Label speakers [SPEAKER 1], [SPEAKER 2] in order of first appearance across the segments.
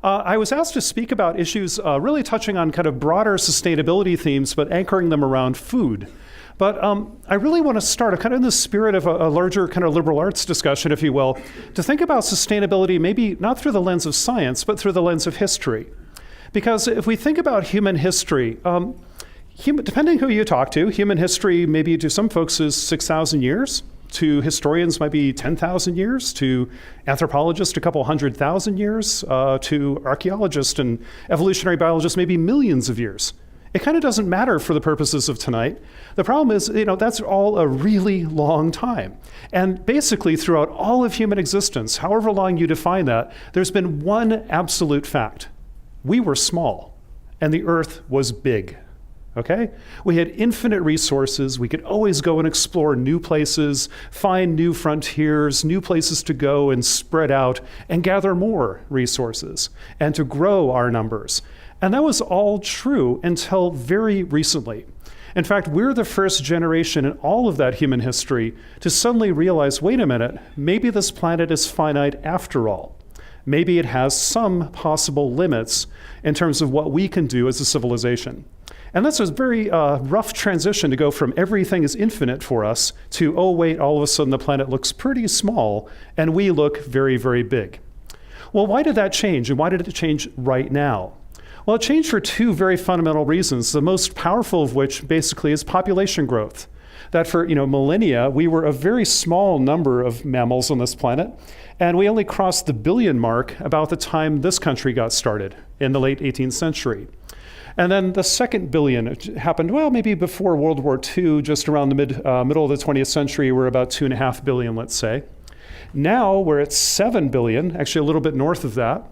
[SPEAKER 1] I was asked to speak about issues really touching on kind of broader sustainability themes, but anchoring them around food. But I really want to start kind of in the spirit of a larger kind of liberal arts discussion, if you will, to think about sustainability maybe not through the lens of science, but through the lens of history. Because if we think about human history, depending who you talk to, human history maybe to some folks is 6,000 years. To historians might be 10,000 years, to anthropologists a couple 100,000 years, to archaeologists and evolutionary biologists maybe millions of years. It kind of doesn't matter for the purposes of tonight. The problem is, that's all a really long time. And basically throughout all of human existence, however long you define that, there's been one absolute fact. We were small and the earth was big. Okay? We had infinite resources. We could always go and explore new places, find new frontiers, new places to go and spread out and gather more resources and to grow our numbers. And that was all true until very recently. In fact, we're the first generation in all of that human history to suddenly realize, wait a minute, maybe this planet is finite after all. Maybe it has some possible limits in terms of what we can do as a civilization. And that's a very rough transition to go from everything is infinite for us to, oh wait, all of a sudden the planet looks pretty small and we look very, very big. Well, why did that change? And why did it change right now? Well, it changed for two very fundamental reasons, the most powerful of which basically is population growth. That for millennia, we were a very small number of mammals on this planet, and we only crossed the billion mark about the time this country got started in the late 18th century. And then the second billion happened, well, maybe before World War II, just around the middle of the 20th century, we're about 2.5 billion, let's say. Now we're at 7 billion, actually a little bit north of that.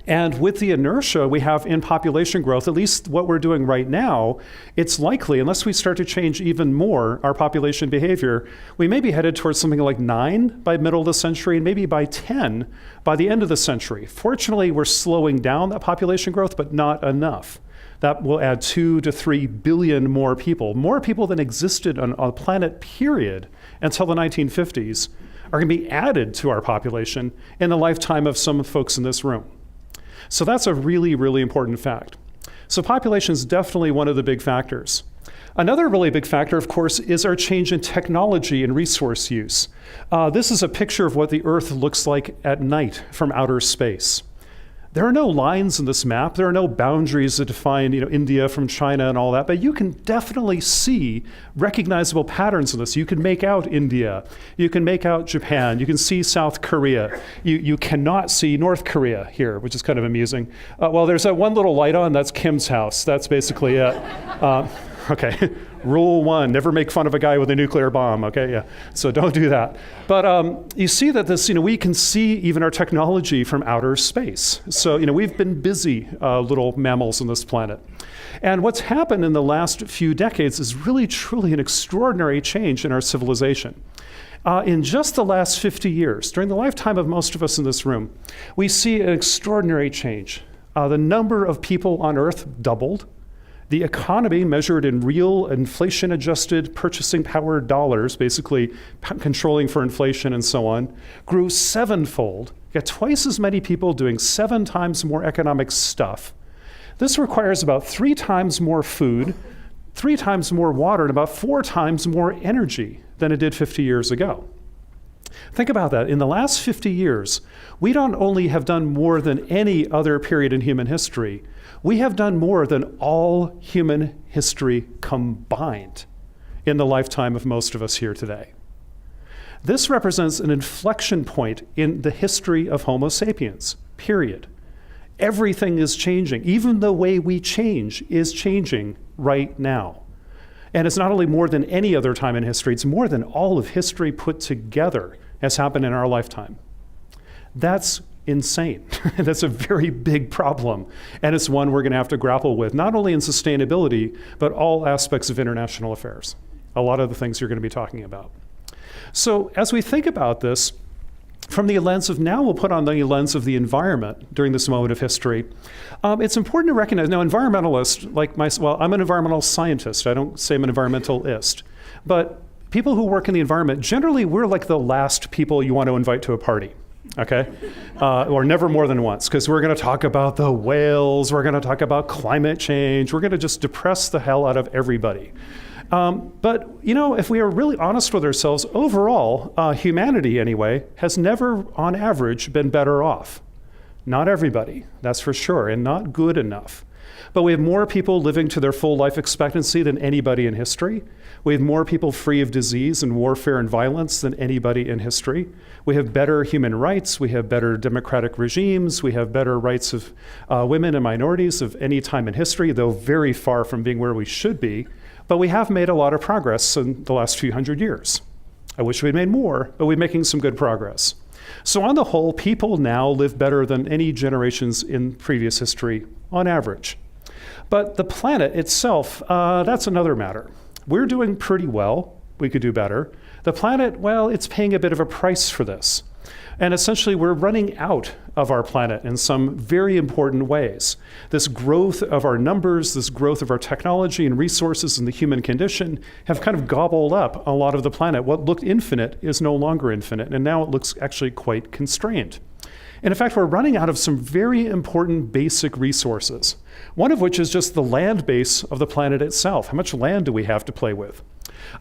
[SPEAKER 1] And with the inertia we have in population growth, at least what we're doing right now, it's likely, unless we start to change even more our population behavior, we may be headed towards something like 9 by middle of the century and maybe by 10 by the end of the century. Fortunately, we're slowing down that population growth, but not enough. That will add 2 to 3 billion more people than existed on a planet, period, until the 1950s, are going to be added to our population in the lifetime of some folks in this room. So that's a really, really important fact. So population is definitely one of the big factors. Another really big factor, of course, is our change in technology and resource use. This is a picture of what the Earth looks like at night from outer space. There are no lines in this map. There are no boundaries that define India from China and all that, but you can definitely see recognizable patterns in this. You can make out India. You can make out Japan. You can see South Korea. You cannot see North Korea here, which is kind of amusing. Well, there's that one little light on. That's Kim's house. That's basically it. Okay, rule 1, never make fun of a guy with a nuclear bomb, okay, yeah. So don't do that. But you see that this, we can see even our technology from outer space. So, we've been busy little mammals on this planet. And what's happened in the last few decades is really, truly an extraordinary change in our civilization. In just the last 50 years, during the lifetime of most of us in this room, we see an extraordinary change. The number of people on Earth doubled. The economy, measured in real inflation-adjusted purchasing power dollars, basically controlling for inflation and so on, grew 7-fold. You got twice as many people doing 7 times more economic stuff. This requires about 3 times more food, 3 times more water, and about 4 times more energy than it did 50 years ago. Think about that. In the last 50 years, we don't only have done more than any other period in human history, we have done more than all human history combined in the lifetime of most of us here today. This represents an inflection point in the history of Homo sapiens, period. Everything is changing. Even the way we change is changing right now. And it's not only more than any other time in history, it's more than all of history put together has happened in our lifetime. That's insane. That's a very big problem. And it's one we're going to have to grapple with, not only in sustainability, but all aspects of international affairs. A lot of the things you're going to be talking about. So as we think about this, from the lens of, now we'll put on the lens of the environment during this moment of history, it's important to recognize, now environmentalists, like well, I'm an environmental scientist. I don't say I'm an environmentalist. But people who work in the environment, generally we're like the last people you want to invite to a party. okay? Or never more than once, because we're going to talk about the whales, we're going to talk about climate change, we're going to just depress the hell out of everybody. But, if we are really honest with ourselves, overall, humanity anyway, has never, on average, been better off. Not everybody, that's for sure, and not good enough. But we have more people living to their full life expectancy than anybody in history. We have more people free of disease and warfare and violence than anybody in history. We have better human rights. We have better democratic regimes. We have better rights of women and minorities of any time in history, though very far from being where we should be. But we have made a lot of progress in the last few hundred years. I wish we'd made more, but we're making some good progress. So on the whole, people now live better than any generations in previous history on average. But the planet itself, that's another matter. We're doing pretty well. We could do better. The planet, well, it's paying a bit of a price for this. And essentially, we're running out of our planet in some very important ways. This growth of our numbers, this growth of our technology and resources and the human condition have kind of gobbled up a lot of the planet. What looked infinite is no longer infinite, and now it looks actually quite constrained. And in fact, we're running out of some very important basic resources, one of which is just the land base of the planet itself. How much land do we have to play with?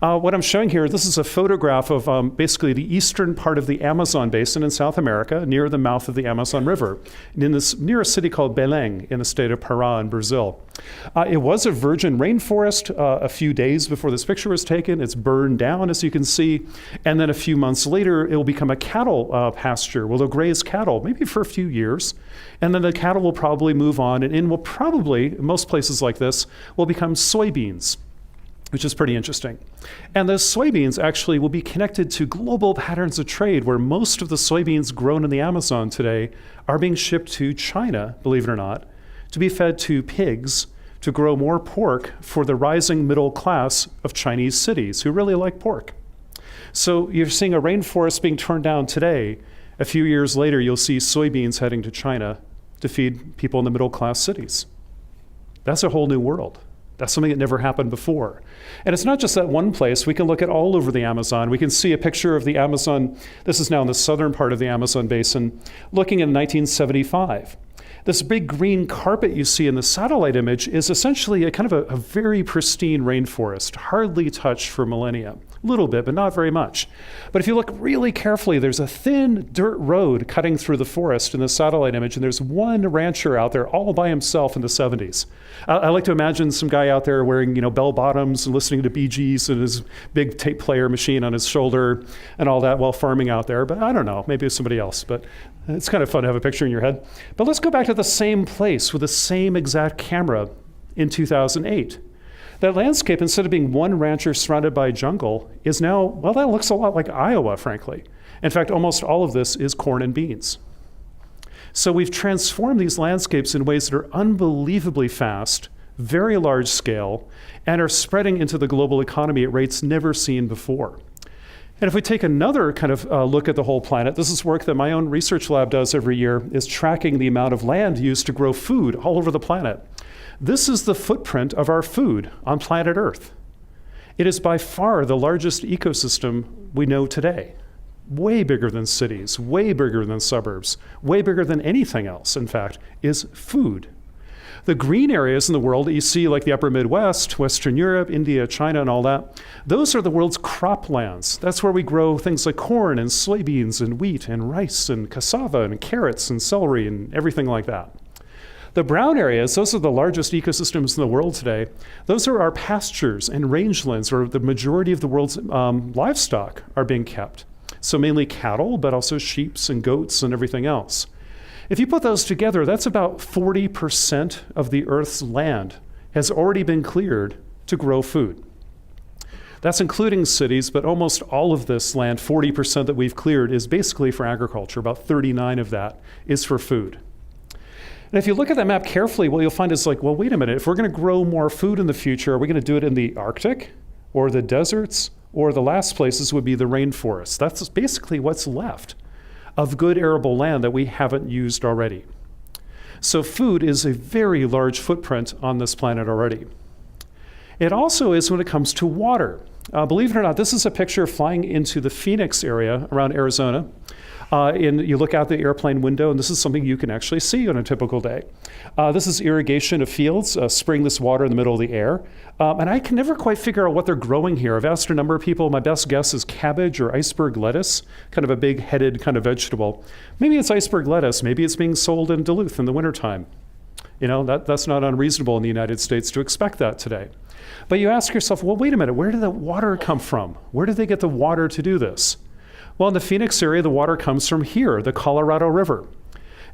[SPEAKER 1] What I'm showing here, this is a photograph of basically the eastern part of the Amazon basin in South America, near the mouth of the Amazon River, near a city called Belém in the state of Pará in Brazil. It was a virgin rainforest a few days before this picture was taken. It's burned down, as you can see, and then a few months later, it will become a cattle pasture where they'll graze cattle, maybe for a few years, and then the cattle will probably move on, and will probably, in most places like this, will become soybeans, which is pretty interesting. And those soybeans actually will be connected to global patterns of trade where most of the soybeans grown in the Amazon today are being shipped to China, believe it or not, to be fed to pigs to grow more pork for the rising middle class of Chinese cities who really like pork. So you're seeing a rainforest being turned down today. A few years later, you'll see soybeans heading to China to feed people in the middle class cities. That's a whole new world. That's something that never happened before. And it's not just that one place. We can look at all over the Amazon. We can see a picture of the Amazon. This is now in the southern part of the Amazon basin, looking in 1975. This big green carpet you see in the satellite image is essentially a kind of a very pristine rainforest, hardly touched for millennia. A little bit, but not very much. But if you look really carefully, there's a thin dirt road cutting through the forest in the satellite image, and there's one rancher out there all by himself in the 70s. I like to imagine some guy out there wearing, bell bottoms and listening to Bee Gees and his big tape player machine on his shoulder and all that while farming out there. But I don't know, maybe it's somebody else. But it's kind of fun to have a picture in your head. But let's go back to the same place with the same exact camera in 2008. That landscape, instead of being one rancher surrounded by jungle, is now, well, that looks a lot like Iowa, frankly. In fact, almost all of this is corn and beans. So we've transformed these landscapes in ways that are unbelievably fast, very large scale, and are spreading into the global economy at rates never seen before. And if we take another kind of look at the whole planet, this is work that my own research lab does every year, is tracking the amount of land used to grow food all over the planet. This is the footprint of our food on planet Earth. It is by far the largest ecosystem we know today. Way bigger than cities, way bigger than suburbs, way bigger than anything else, in fact, is food. The green areas in the world that you see, like the upper Midwest, Western Europe, India, China, and all that, those are the world's croplands. That's where we grow things like corn and soybeans and wheat and rice and cassava and carrots and celery and everything like that. The brown areas, those are the largest ecosystems in the world today. Those are our pastures and rangelands where the majority of the world's livestock are being kept. So mainly cattle, but also sheep and goats and everything else. If you put those together, that's about 40% of the Earth's land has already been cleared to grow food. That's including cities, but almost all of this land, 40% that we've cleared, is basically for agriculture. About 39 of that is for food. And if you look at that map carefully, what you'll find is like, well, wait a minute, if we're going to grow more food in the future, are we going to do it in the Arctic or the deserts? Or the last places would be the rainforests. That's basically what's left of good arable land that we haven't used already. So food is a very large footprint on this planet already. It also is when it comes to water. Believe it or not, this is a picture flying into the Phoenix area around Arizona. You look out the airplane window, and this is something you can actually see on a typical day. This is irrigation of fields, spraying this water in the middle of the air. And I can never quite figure out what they're growing here. I've asked a number of people. My best guess is cabbage or iceberg lettuce, kind of a big-headed kind of vegetable. Maybe it's iceberg lettuce. Maybe it's being sold in Duluth in the wintertime. You know, that's not unreasonable in the United States to expect that today. But you ask yourself, well, wait a minute, where did the water come from? Where did they get the water to do this? Well, in the Phoenix area, the water comes from here, the Colorado River.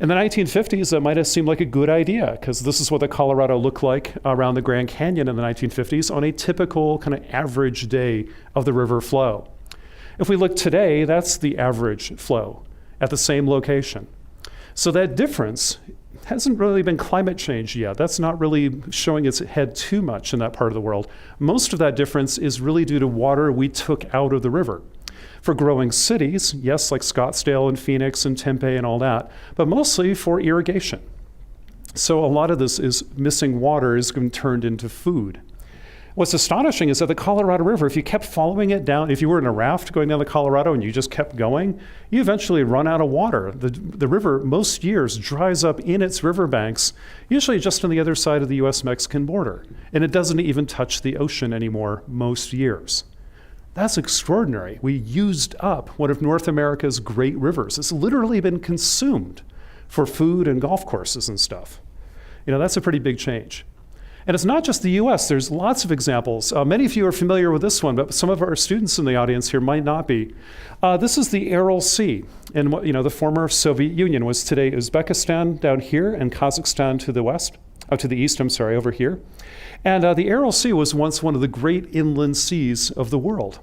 [SPEAKER 1] In the 1950s, that might have seemed like a good idea, because this is what the Colorado looked like around the Grand Canyon in the 1950s on a typical kind of average day of the river flow. If we look today, that's the average flow at the same location. So that difference hasn't really been climate change yet. That's not really showing its head too much in that part of the world. Most of that difference is really due to water we took out of the river. For growing cities, yes, like Scottsdale and Phoenix and Tempe and all that, but mostly for irrigation. So a lot of this is missing water is been turned into food. What's astonishing is that the Colorado River, if you kept following it down, if you were in a raft going down the Colorado and you just kept going, you eventually run out of water. The river most years dries up in its riverbanks, usually just on the other side of the US-Mexican border. And it doesn't even touch the ocean anymore most years. That's extraordinary. We used up one of North America's great rivers. It's literally been consumed for food and golf courses and stuff. You know, that's a pretty big change. And it's not just the US, there's lots of examples. Many of you are familiar with this one, but some of our students in the audience here might not be. This is the Aral Sea. And the former Soviet Union was today Uzbekistan down here and Kazakhstan to the west, to the east, over here. And the Aral Sea was once one of the great inland seas of the world.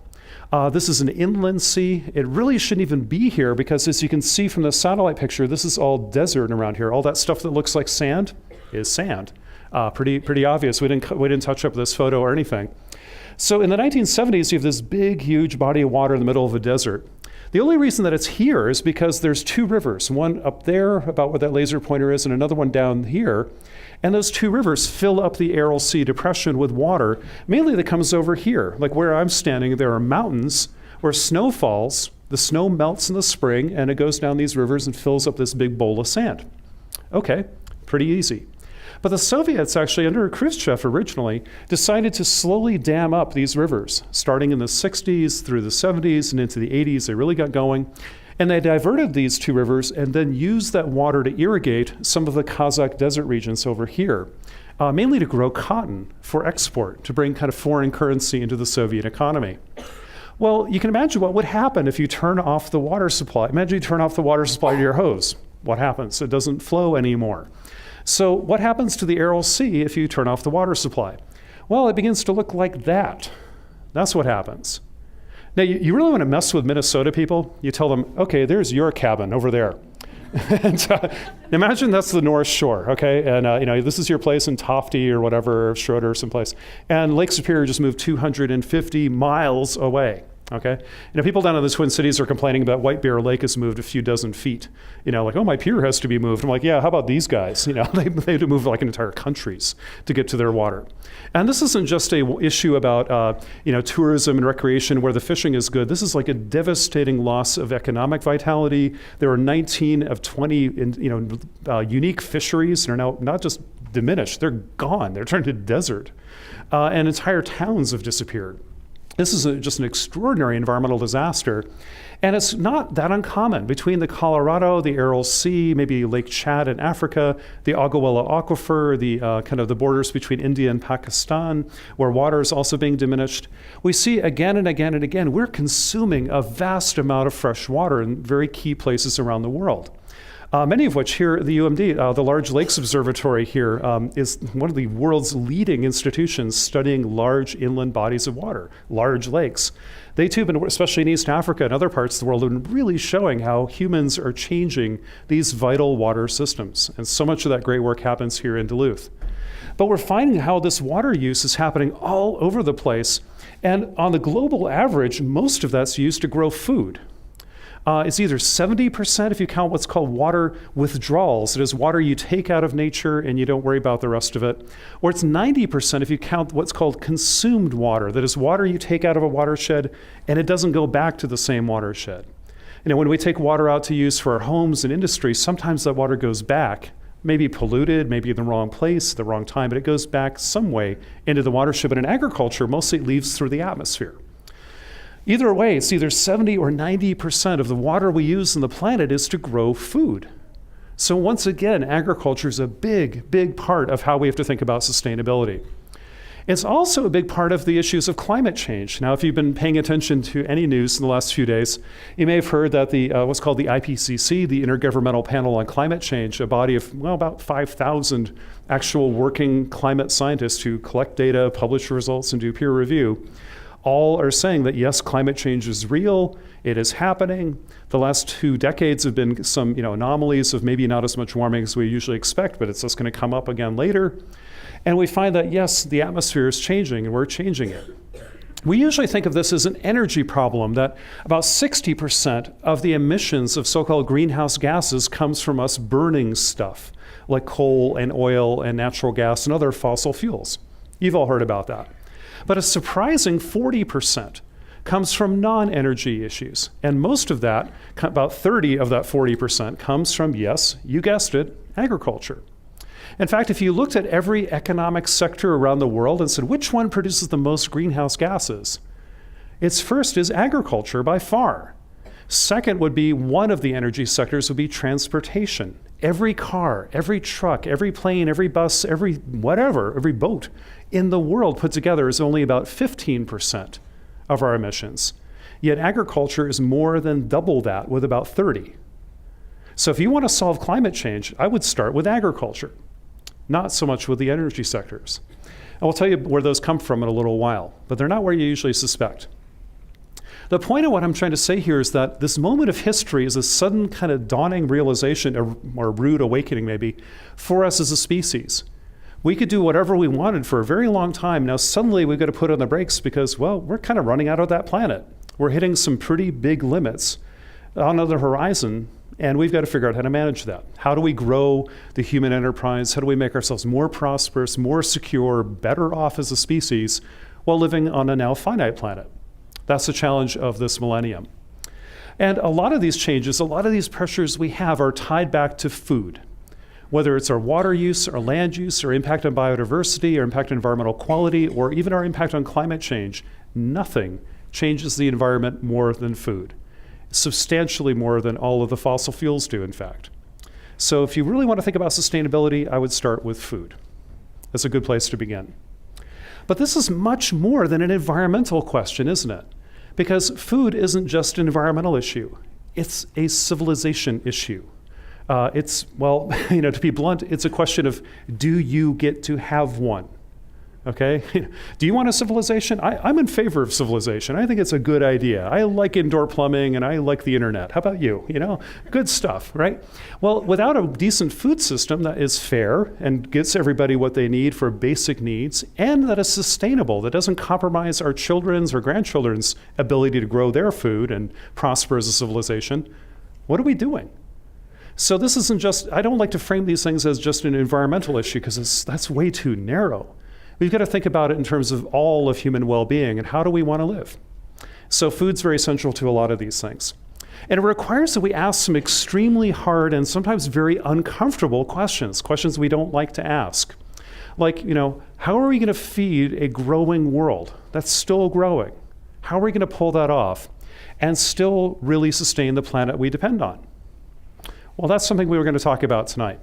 [SPEAKER 1] This is an inland sea. It really shouldn't even be here because as you can see from the satellite picture, this is all desert around here. All that stuff that looks like sand is sand. Pretty obvious. We didn't touch up this photo or anything. So in the 1970s, you have this big, huge body of water in the middle of a desert. The only reason that it's here is because there's two rivers, one up there about where that laser pointer is and another one down here. And those two rivers fill up the Aral Sea depression with water, mainly that comes over here. Like where I'm standing, there are mountains where snow falls, the snow melts in the spring, and it goes down these rivers and fills up this big bowl of sand. Okay, pretty easy. But the Soviets actually, under Khrushchev originally, decided to slowly dam up these rivers. Starting in the 60s through the 70s and into the 80s, they really got going. And they diverted these two rivers and then used that water to irrigate some of the Kazakh desert regions over here, mainly to grow cotton for export, to bring kind of foreign currency into the Soviet economy. Well, you can imagine what would happen if you turn off the water supply. Imagine you turn off the water supply to your hose. What happens? It doesn't flow anymore. So what happens to the Aral Sea if you turn off the water supply? Well, it begins to look like that. That's what happens. Now, you really want to mess with Minnesota people? You tell them, okay, there's your cabin over there. And imagine that's the North Shore, okay? And this is your place in Tofte or whatever, Schroeder or someplace. And Lake Superior just moved 250 miles away. Okay, people down in the Twin Cities are complaining about White Bear Lake has moved a few dozen feet. Like, oh, my pier has to be moved. I'm like, yeah, how about these guys? They had to move like entire countries to get to their water. And this isn't just a issue about tourism and recreation where the fishing is good. This is like a devastating loss of economic vitality. There are 19 of 20 unique fisheries that are now not just diminished, they're gone. They're turned to desert, and entire towns have disappeared. This is just an extraordinary environmental disaster. And it's not that uncommon. Between the Colorado, the Aral Sea, maybe Lake Chad in Africa, the Agawa Aquifer, the kind of the borders between India and Pakistan, where water is also being diminished, we see again and again and again, we're consuming a vast amount of fresh water in very key places around the world. Many of which here at the UMD, the Large Lakes Observatory here is one of the world's leading institutions studying large inland bodies of water, large lakes. They too, especially in East Africa and other parts of the world, have been really showing how humans are changing these vital water systems. And so much of that great work happens here in Duluth. But we're finding how this water use is happening all over the place. And on the global average, most of that's used to grow food. It's either 70% if you count what's called water withdrawals. It is water you take out of nature and you don't worry about the rest of it. Or it's 90% if you count what's called consumed water. That is water you take out of a watershed and it doesn't go back to the same watershed. When we take water out to use for our homes and industry, sometimes that water goes back, maybe polluted, maybe in the wrong place, the wrong time, but it goes back some way into the watershed. But in agriculture, mostly it leaves through the atmosphere. Either way, it's either 70 or 90% of the water we use on the planet is to grow food. So once again, agriculture is a big, big part of how we have to think about sustainability. It's also a big part of the issues of climate change. Now, if you've been paying attention to any news in the last few days, you may have heard that what's called the IPCC, the Intergovernmental Panel on Climate Change, a body of about 5,000 actual working climate scientists who collect data, publish results, and do peer review, all are saying that yes, climate change is real, it is happening. The last 2 decades have been some anomalies of maybe not as much warming as we usually expect, but it's just going to come up again later. And we find that, yes, the atmosphere is changing and we're changing it. We usually think of this as an energy problem, that about 60% of the emissions of so-called greenhouse gases comes from us burning stuff, like coal and oil and natural gas and other fossil fuels. You've all heard about that. But a surprising 40% comes from non-energy issues. And most of that, about 30 of that 40%, comes from, yes, you guessed it, agriculture. In fact, if you looked at every economic sector around the world and said, which one produces the most greenhouse gases? Its first is agriculture by far. Second would be one of the energy sectors would be transportation. Every car, every truck, every plane, every bus, every boat in the world put together is only about 15% of our emissions. Yet agriculture is more than double that with about 30. So if you want to solve climate change, I would start with agriculture, not so much with the energy sectors. I will tell you where those come from in a little while, but they're not where you usually suspect. The point of what I'm trying to say here is that this moment of history is a sudden kind of dawning realization, or rude awakening maybe, for us as a species. We could do whatever we wanted for a very long time. Now suddenly we've got to put on the brakes because, well, we're kind of running out of that planet. We're hitting some pretty big limits on the horizon, and we've got to figure out how to manage that. How do we grow the human enterprise? How do we make ourselves more prosperous, more secure, better off as a species while living on a now finite planet? That's the challenge of this millennium. And a lot of these changes, a lot of these pressures we have are tied back to food. Whether it's our water use, our land use, our impact on biodiversity, our impact on environmental quality, or even our impact on climate change, nothing changes the environment more than food. Substantially more than all of the fossil fuels do, in fact. So if you really want to think about sustainability, I would start with food. That's a good place to begin. But this is much more than an environmental question, isn't it? Because food isn't just an environmental issue. It's a civilization issue. To be blunt, it's a question of, do you get to have one? Okay? Do you want a civilization? I'm in favor of civilization. I think it's a good idea. I like indoor plumbing and I like the internet. How about you? Good stuff, right? Well, without a decent food system that is fair and gets everybody what they need for basic needs, and that is sustainable, that doesn't compromise our children's or grandchildren's ability to grow their food and prosper as a civilization, what are we doing? So this isn't just, I don't like to frame these things as just an environmental issue because that's way too narrow. We've got to think about it in terms of all of human well-being and how do we want to live. So food's very central to a lot of these things. And it requires that we ask some extremely hard and sometimes very uncomfortable questions we don't like to ask. Like, how are we going to feed a growing world that's still growing? How are we going to pull that off and still really sustain the planet we depend on? Well, that's something we were going to talk about tonight.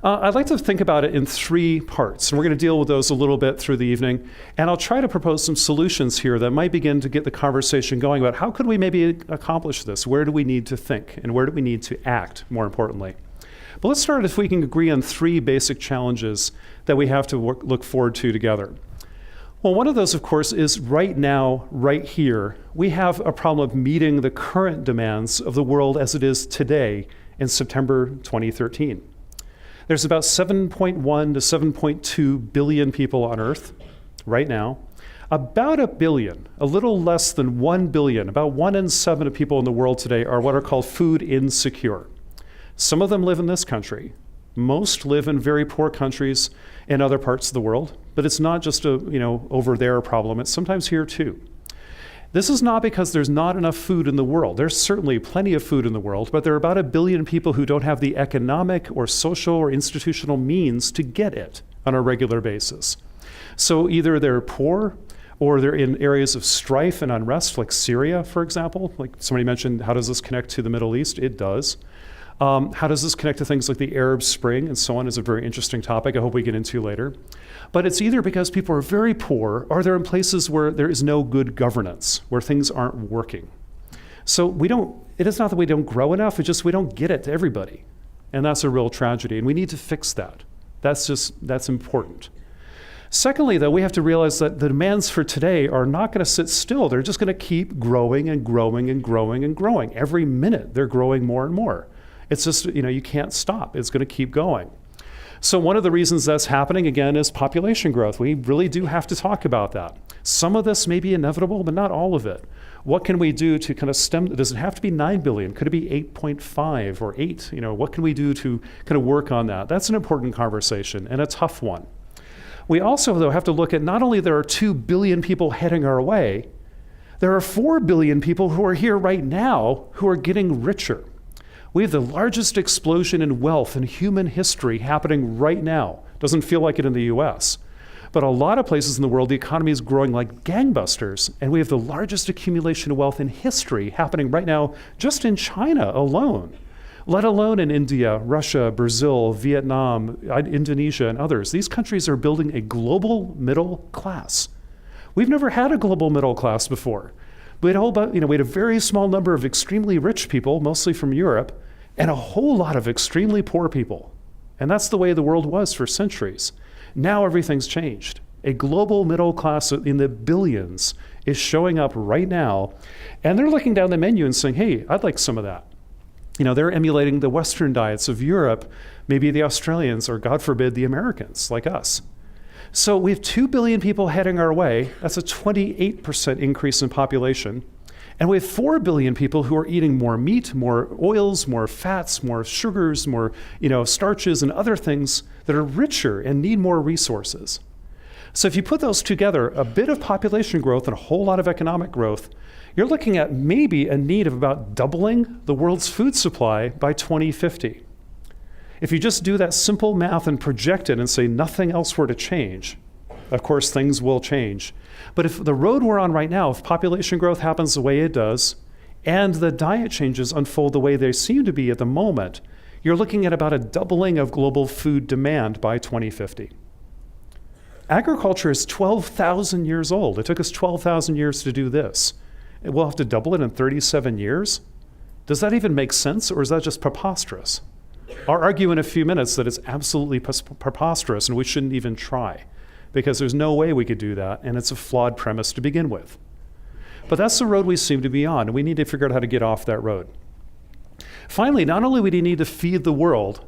[SPEAKER 1] I'd like to think about it in 3 parts, and we're going to deal with those a little bit through the evening, and I'll try to propose some solutions here that might begin to get the conversation going about how could we maybe accomplish this? Where do we need to think, and where do we need to act, more importantly? But let's start if we can agree on 3 basic challenges that we have to look forward to together. Well, one of those, of course, is right now, right here, we have a problem of meeting the current demands of the world as it is today in September 2013. There's about 7.1 to 7.2 billion people on Earth right now. About a billion, a little less than 1 billion, about 1 in 7 of people in the world today are what are called food insecure. Some of them live in this country. Most live in very poor countries in other parts of the world, but it's not just a over there problem, it's sometimes here too. This is not because there's not enough food in the world. There's certainly plenty of food in the world, but there are about 1 billion people who don't have the economic or social or institutional means to get it on a regular basis. So either they're poor or they're in areas of strife and unrest, like Syria, for example. Like somebody mentioned, how does this connect to the Middle East? It does. How does this connect to things like the Arab Spring and so on is a very interesting topic I hope we get into later. But it's either because people are very poor or they're in places where there is no good governance, where things aren't working. So it is not that we don't grow enough, it's just we don't get it to everybody. And that's a real tragedy, and we need to fix that. That's important. Secondly, though, we have to realize that the demands for today are not going to sit still. They're just going to keep growing and growing and growing and growing. Every minute, they're growing more and more. It's just, you can't stop. It's going to keep going. So one of the reasons that's happening, again, is population growth. We really do have to talk about that. Some of this may be inevitable, but not all of it. What can we do to kind of stem? Does it have to be 9 billion? Could it be 8.5 or 8? What can we do to kind of work on that? That's an important conversation and a tough one. We also, though, have to look at not only there are 2 billion people heading our way, there are 4 billion people who are here right now who are getting richer. We have the largest explosion in wealth in human history happening right now. Doesn't feel like it in the US. But a lot of places in the world, the economy is growing like gangbusters, and we have the largest accumulation of wealth in history happening right now just in China alone, let alone in India, Russia, Brazil, Vietnam, Indonesia, and others. These countries are building a global middle class. We've never had a global middle class before. We had a very small number of extremely rich people, mostly from Europe, and a whole lot of extremely poor people. And that's the way the world was for centuries. Now everything's changed. A global middle class in the billions is showing up right now, and they're looking down the menu and saying, hey, I'd like some of that. They're emulating the Western diets of Europe, maybe the Australians, or God forbid, the Americans, like us. So we have 2 billion people heading our way. That's a 28% increase in population. And we have 4 billion people who are eating more meat, more oils, more fats, more sugars, more starches and other things that are richer and need more resources. So if you put those together, a bit of population growth and a whole lot of economic growth, you're looking at maybe a need of about doubling the world's food supply by 2050. If you just do that simple math and project it and say nothing else were to change, of course things will change. But if the road we're on right now, if population growth happens the way it does, and the diet changes unfold the way they seem to be at the moment, you're looking at about a doubling of global food demand by 2050. Agriculture is 12,000 years old. It took us 12,000 years to do this. We'll have to double it in 37 years? Does that even make sense, or is that just preposterous? I'll argue in a few minutes that it's absolutely preposterous and we shouldn't even try, because there's no way we could do that, and it's a flawed premise to begin with. But that's the road we seem to be on, and we need to figure out how to get off that road. Finally, not only would you need to feed the world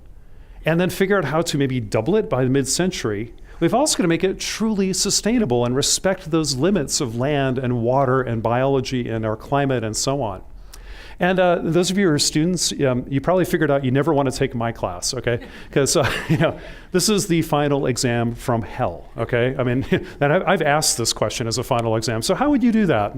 [SPEAKER 1] and then figure out how to maybe double it by the mid-century, we've also got to make it truly sustainable and respect those limits of land and water and biology and our climate and so on. And those of you who are students, you probably figured out you never want to take my class, okay? Because this is the final exam from hell, okay? I mean, and I've asked this question as a final exam. So how would you do that?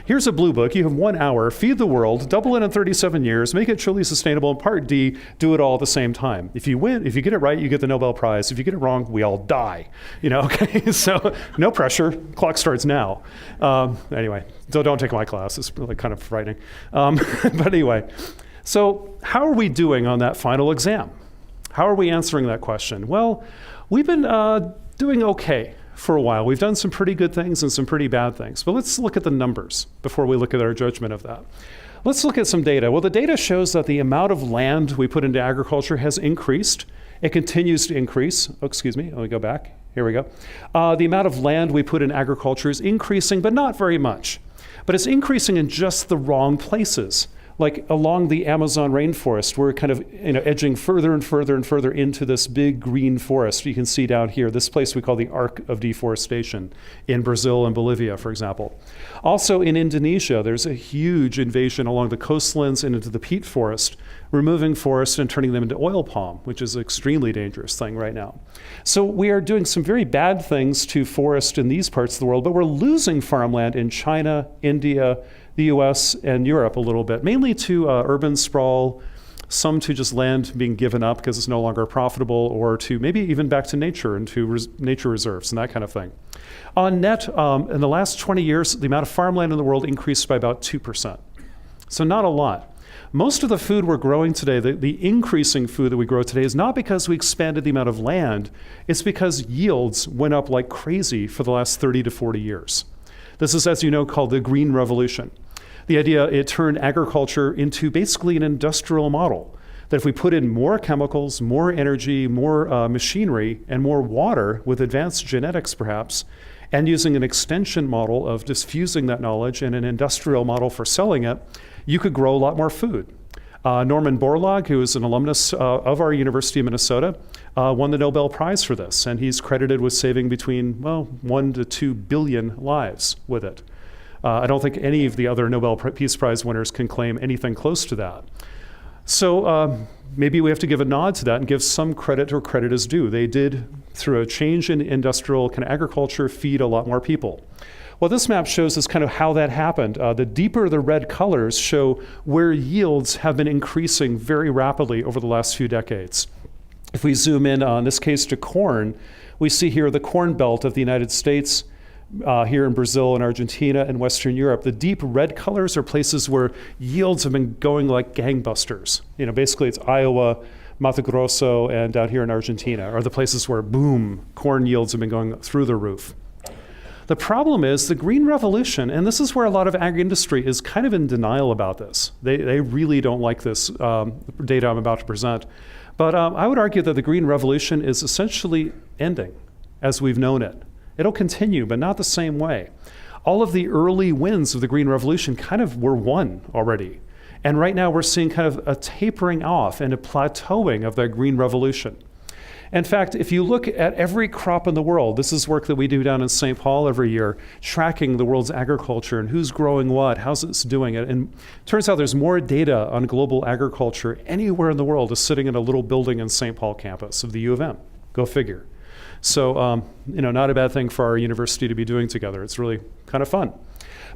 [SPEAKER 1] Here's a blue book. You have 1 hour. Feed the world. Double it in 37 years. Make it truly sustainable. And part D, do it all at the same time. If you win, if you get it right, you get the Nobel Prize. If you get it wrong, we all die. Okay? So no pressure. Clock starts now. Anyway, so don't take my class. It's really kind of frightening. But anyway, so how are we doing on that final exam? How are we answering that question? Well, we've been doing okay for a while. We've done some pretty good things and some pretty bad things. But let's look at the numbers before we look at our judgment of that. Let's look at some data. Well, the data shows that the amount of land we put into agriculture has increased. It continues to increase. Oh, excuse me, let me go back. Here we go. The amount of land we put in agriculture is increasing, but not very much. But it's increasing in just the wrong places. like along the Amazon rainforest, we're kind of edging further and further and further into this big green forest. You can see down here, this place we call the Arc of Deforestation in Brazil and Bolivia, for example. Also in Indonesia, there's a huge invasion along the coastlands and into the peat forest, removing forests and turning them into oil palm, which is an extremely dangerous thing right now. So we are doing some very bad things to forest in these parts of the world, but we're losing farmland in China, India, the US, and Europe a little bit, mainly to urban sprawl, some to just land being given up because it's no longer profitable, or to maybe even back to nature and to nature reserves and that kind of thing. On net, in the last 20 years, the amount of farmland in the world increased by about 2%. So not a lot. Most of the food we're growing today, the increasing food that we grow today, is not because we expanded the amount of land, it's because yields went up like crazy for the last 30 to 40 years. This is, as you know, called the Green Revolution. The idea, it turned agriculture into basically an industrial model, that if we put in more chemicals, more energy, more machinery, and more water with advanced genetics perhaps, and using an extension model of diffusing that knowledge and an industrial model for selling it, you could grow a lot more food. Norman Borlaug, who is an alumnus of our University of Minnesota, won the Nobel Prize for this, and he's credited with saving between, 1 to 2 billion lives with it. I don't think any of the other Nobel Peace Prize winners can claim anything close to that. So maybe we have to give a nod to that and give some credit where credit is due. They did, through a change in industrial kind of agriculture, feed a lot more people. What this map shows is kind of how that happened. The deeper the red colors show where yields have been increasing very rapidly over the last few decades. If we zoom in, in this case, to corn, we see here the corn belt of the United States, here in Brazil and Argentina and Western Europe. The deep red colors are places where yields have been going like gangbusters. Basically it's Iowa, Mato Grosso, and down here in Argentina are the places where, boom, corn yields have been going through the roof. The problem is the Green Revolution, and this is where a lot of agri-industry is kind of in denial about this. They really don't like this data I'm about to present. But I would argue that the Green Revolution is essentially ending as we've known it. It'll continue, but not the same way. All of the early wins of the Green Revolution kind of were won already. And right now we're seeing kind of a tapering off and a plateauing of that Green Revolution. In fact, if you look at every crop in the world, this is work that we do down in St. Paul every year, tracking the world's agriculture and who's growing what, how's it doing it. And it turns out there's more data on global agriculture anywhere in the world is sitting in a little building in St. Paul campus of the U of M. Go figure. So, not a bad thing for our university to be doing together. It's really kind of fun.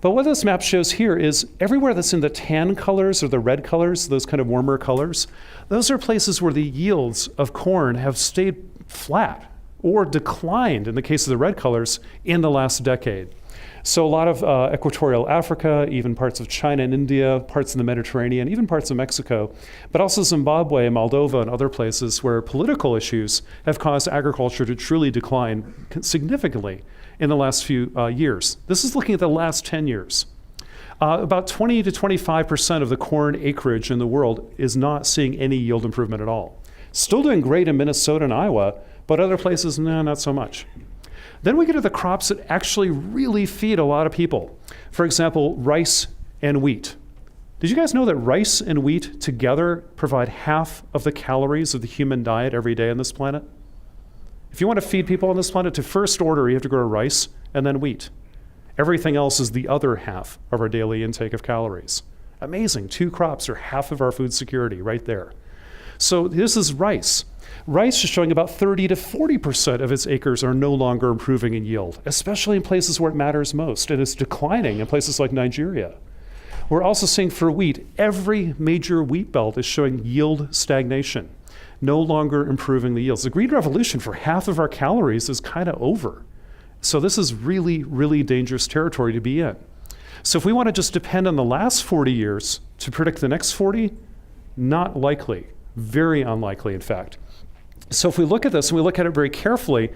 [SPEAKER 1] But what this map shows here is everywhere that's in the tan colors or the red colors, those kind of warmer colors, those are places where the yields of corn have stayed flat or declined, in the case of the red colors, in the last decade. So a lot of equatorial Africa, even parts of China and India, parts of the Mediterranean, even parts of Mexico, but also Zimbabwe, Moldova, and other places where political issues have caused agriculture to truly decline significantly in the last few years. This is looking at the last 10 years. About 20 to 25% of the corn acreage in the world is not seeing any yield improvement at all. Still doing great in Minnesota and Iowa, but other places, no, not so much. Then we get to the crops that actually really feed a lot of people. For example, rice and wheat. Did you guys know that rice and wheat together provide half of the calories of the human diet every day on this planet? If you want to feed people on this planet, to first order, you have to grow rice and then wheat. Everything else is the other half of our daily intake of calories. Amazing. 2 crops are half of our food security right there. So this is rice. Rice is showing about 30 to 40% of its acres are no longer improving in yield, especially in places where it matters most, and it's declining in places like Nigeria. We're also seeing for wheat, every major wheat belt is showing yield stagnation, no longer improving the yields. The Green Revolution for half of our calories is kind of over. So this is really, really dangerous territory to be in. So if we want to just depend on the last 40 years to predict the next 40, not likely, very unlikely in fact. So if we look at this and we look at it very carefully,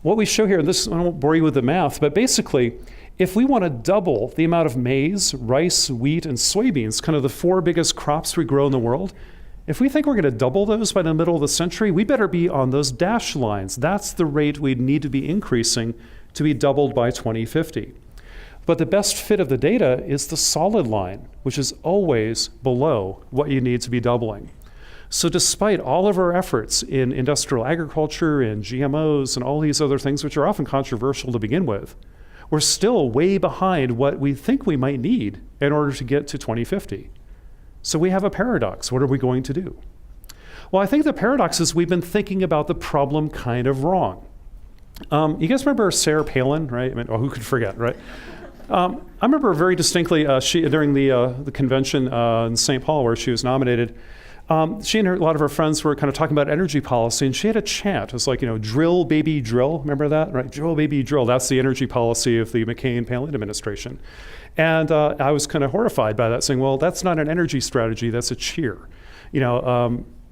[SPEAKER 1] what we show here, and this, I won't bore you with the math, but basically, if we want to double the amount of maize, rice, wheat, and soybeans, kind of the 4 biggest crops we grow in the world, if we think we're going to double those by the middle of the century, we better be on those dashed lines. That's the rate we'd need to be increasing to be doubled by 2050. But the best fit of the data is the solid line, which is always below what you need to be doubling. So despite all of our efforts in industrial agriculture and GMOs and all these other things, which are often controversial to begin with, we're still way behind what we think we might need in order to get to 2050. So we have a paradox. What are we going to do? Well, I think the paradox is we've been thinking about the problem kind of wrong. You guys remember Sarah Palin, right? I mean, who could forget, right? I remember very distinctly during the convention in St. Paul where she was nominated, she and a lot of her friends were kind of talking about energy policy, and she had a chant. It was like, drill, baby, drill. Remember that, right? Drill, baby, drill. That's the energy policy of the McCain-Palin administration. And I was kind of horrified by that, saying, well, that's not an energy strategy, that's a cheer.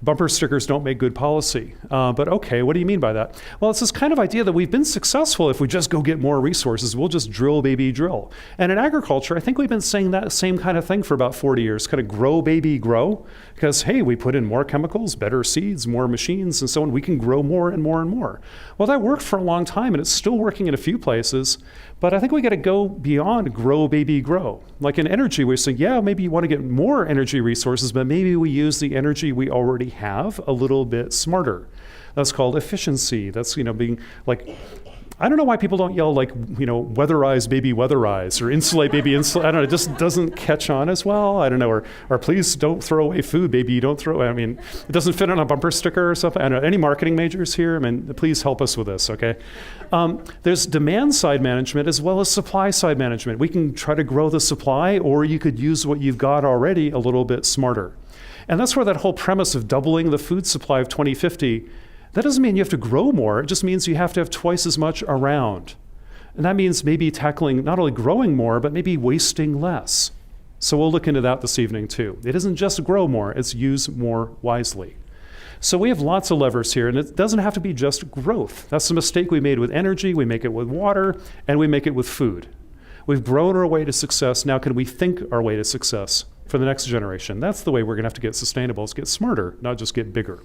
[SPEAKER 1] Bumper stickers don't make good policy. But okay, what do you mean by that? Well, it's this kind of idea that we've been successful if we just go get more resources. We'll just drill, baby, drill. And in agriculture, I think we've been saying that same kind of thing for about 40 years, kind of grow, baby, grow. Because, hey, we put in more chemicals, better seeds, more machines, and so on. We can grow more and more and more. Well, that worked for a long time, and it's still working in a few places. But I think we got to go beyond grow, baby, grow. Like in energy, we say, yeah, maybe you want to get more energy resources, but maybe we use the energy we already have a little bit smarter. That's called efficiency. That's, being like, I don't know why people don't yell like, weatherize, baby, weatherize, or insulate, baby, insulate. I don't know, it just doesn't catch on as well. I don't know, or please don't throw away food, baby, don't throw, it doesn't fit on a bumper sticker or something. I don't know, any marketing majors here? Please help us with this, okay? There's demand side management as well as supply side management. We can try to grow the supply, or you could use what you've got already a little bit smarter. And that's where that whole premise of doubling the food supply of 2050, that doesn't mean you have to grow more. It just means you have to have twice as much around. And that means maybe tackling not only growing more, but maybe wasting less. So we'll look into that this evening too. It isn't just grow more, it's use more wisely. So we have lots of levers here, and it doesn't have to be just growth. That's the mistake we made with energy, we make it with water, and we make it with food. We've grown our way to success. Now can we think our way to success for the next generation? That's the way we're gonna have to get sustainable, is get smarter, not just get bigger.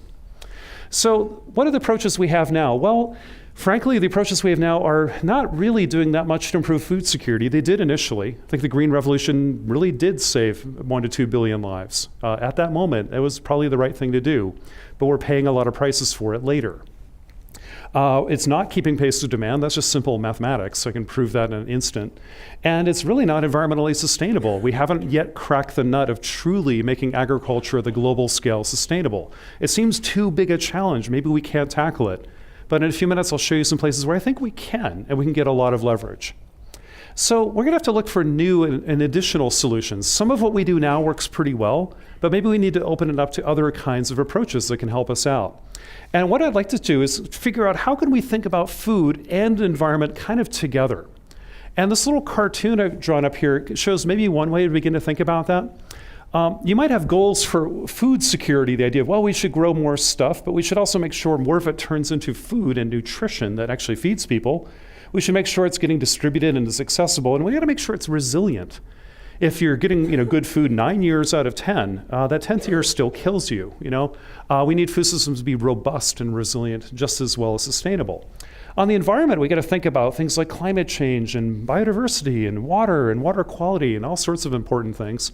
[SPEAKER 1] So what are the approaches we have now? Well, frankly, the approaches we have now are not really doing that much to improve food security. They did initially. I think the Green Revolution really did save 1 to 2 billion lives. At that moment, it was probably the right thing to do, but we're paying a lot of prices for it later. It's not keeping pace with demand. That's just simple mathematics. I can prove that in an instant. And it's really not environmentally sustainable. We haven't yet cracked the nut of truly making agriculture at the global scale sustainable. It seems too big a challenge. Maybe we can't tackle it. But in a few minutes, I'll show you some places where I think we can, and we can get a lot of leverage. So we're going to have to look for new and additional solutions. Some of what we do now works pretty well, but maybe we need to open it up to other kinds of approaches that can help us out. And what I'd like to do is figure out how can we think about food and environment kind of together. And this little cartoon I've drawn up here shows maybe one way to begin to think about that. You might have goals for food security, the idea of, well, we should grow more stuff, but we should also make sure more of it turns into food and nutrition that actually feeds people. We should make sure it's getting distributed and is accessible, and we got to make sure it's resilient. If you're getting good food 9 years out of 10, that 10th year still kills you. We need food systems to be robust and resilient just as well as sustainable. On the environment, we got to think about things like climate change and biodiversity and water quality and all sorts of important things.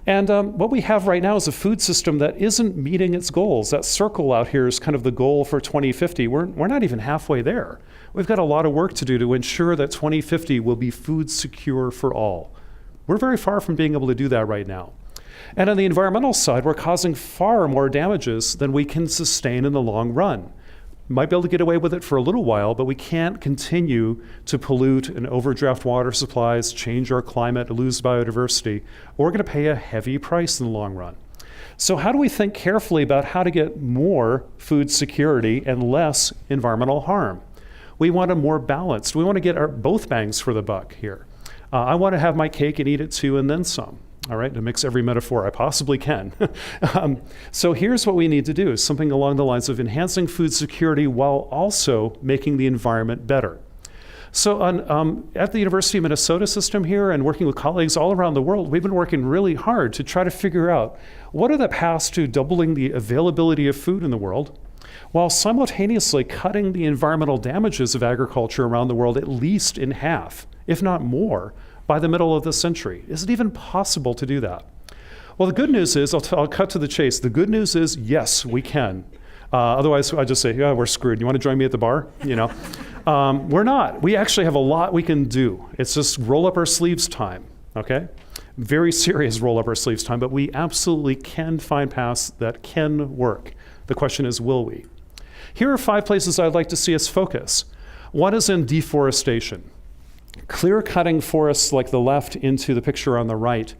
[SPEAKER 1] And what we have right now is a food system that isn't meeting its goals. That circle out here is kind of the goal for 2050. We're not even halfway there. We've got a lot of work to do to ensure that 2050 will be food secure for all. We're very far from being able to do that right now. And on the environmental side, we're causing far more damages than we can sustain in the long run. We might be able to get away with it for a little while, but we can't continue to pollute and overdraft water supplies, change our climate, lose biodiversity, or we're going to pay a heavy price in the long run. So how do we think carefully about how to get more food security and less environmental harm? We want a more balanced. We want to get both bangs for the buck here. I want to have my cake and eat it too, and then some. All right, to mix every metaphor I possibly can. So here's what we need to do, something along the lines of enhancing food security while also making the environment better. So at the University of Minnesota system here and working with colleagues all around the world, we've been working really hard to try to figure out what are the paths to doubling the availability of food in the world, while simultaneously cutting the environmental damages of agriculture around the world at least in half, if not more, by the middle of the century. Is it even possible to do that? Well, the good news is, I'll cut to the chase. The good news is, yes, we can. Otherwise, I just say, yeah, we're screwed. You want to join me at the bar? We're not. We actually have a lot we can do. It's just roll up our sleeves time, okay? Very serious roll up our sleeves time, but we absolutely can find paths that can work. The question is, will we? Here are 5 places I'd like to see us focus. One is in deforestation. Clear-cutting forests like the left into the picture on the right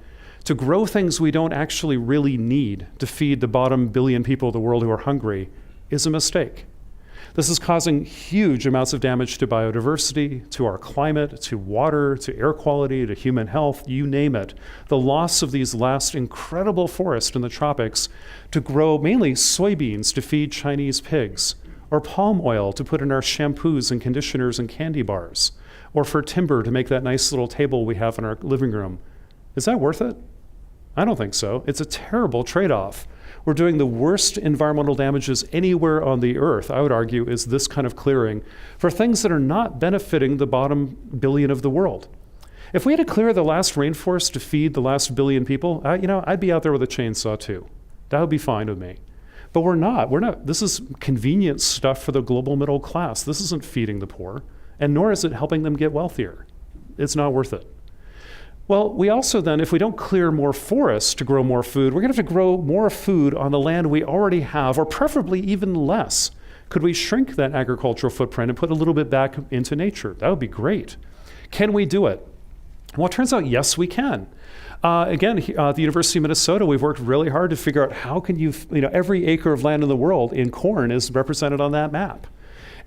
[SPEAKER 1] to grow things we don't actually really need to feed the bottom billion people of the world who are hungry is a mistake. This is causing huge amounts of damage to biodiversity, to our climate, to water, to air quality, to human health, you name it. The loss of these last incredible forests in the tropics to grow mainly soybeans to feed Chinese pigs, or palm oil to put in our shampoos and conditioners and candy bars, or for timber to make that nice little table we have in our living room. Is that worth it? I don't think so. It's a terrible trade-off. We're doing the worst environmental damages anywhere on the earth, I would argue, is this kind of clearing for things that are not benefiting the bottom billion of the world. If we had to clear the last rainforest to feed the last billion people, I'd be out there with a chainsaw too. That would be fine with me. But we're not. This is convenient stuff for the global middle class. This isn't feeding the poor, and nor is it helping them get wealthier. It's not worth it. Well, we also then, if we don't clear more forests to grow more food, we're going to have to grow more food on the land we already have, or preferably even less. Could we shrink that agricultural footprint and put a little bit back into nature? That would be great. Can we do it? Well, it turns out, yes, we can. Again, at the University of Minnesota, we've worked really hard to figure out how can every acre of land in the world in corn is represented on that map.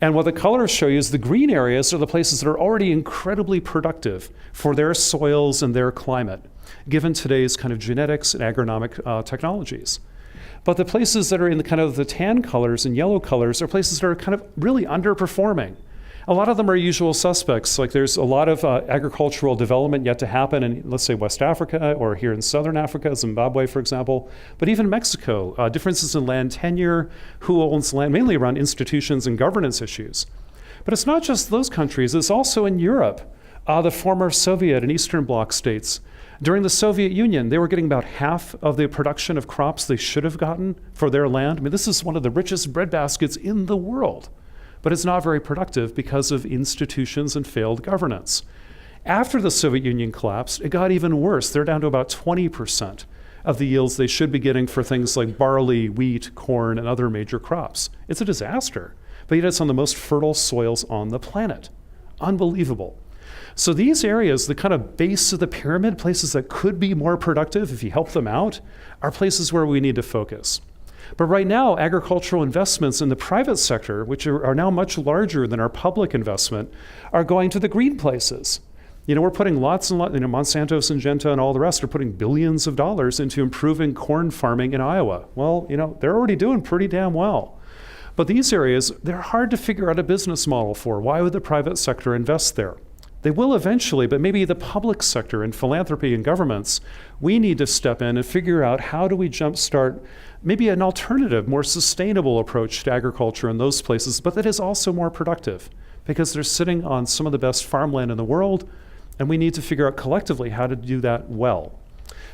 [SPEAKER 1] And what the colors show you is the green areas are the places that are already incredibly productive for their soils and their climate, given today's kind of genetics and agronomic technologies. But the places that are in the kind of the tan colors and yellow colors are places that are kind of really underperforming. A lot of them are usual suspects, like there's a lot of agricultural development yet to happen in, let's say, West Africa or here in Southern Africa, Zimbabwe, for example, but even Mexico, differences in land tenure, who owns land, mainly around institutions and governance issues. But it's not just those countries, it's also in Europe, the former Soviet and Eastern Bloc states. During the Soviet Union, they were getting about half of the production of crops they should have gotten for their land. I mean, this is one of the richest breadbaskets in the world. But it's not very productive because of institutions and failed governance. After the Soviet Union collapsed, it got even worse. They're down to about 20% of the yields they should be getting for things like barley, wheat, corn, and other major crops. It's a disaster, but yet it's on the most fertile soils on the planet. Unbelievable. So these areas, the kind of base of the pyramid, places that could be more productive if you help them out, are places where we need to focus. But right now, agricultural investments in the private sector, which are now much larger than our public investment, are going to the green places. We're putting lots and lots, Monsanto, Syngenta, and all the rest are putting billions of dollars into improving corn farming in Iowa. Well, they're already doing pretty damn well. But these areas, they're hard to figure out a business model for. Why would the private sector invest there? They will eventually, but maybe the public sector and philanthropy and governments, we need to step in and figure out how do we jumpstart maybe an alternative, more sustainable approach to agriculture in those places, but that is also more productive because they're sitting on some of the best farmland in the world, and we need to figure out collectively how to do that well.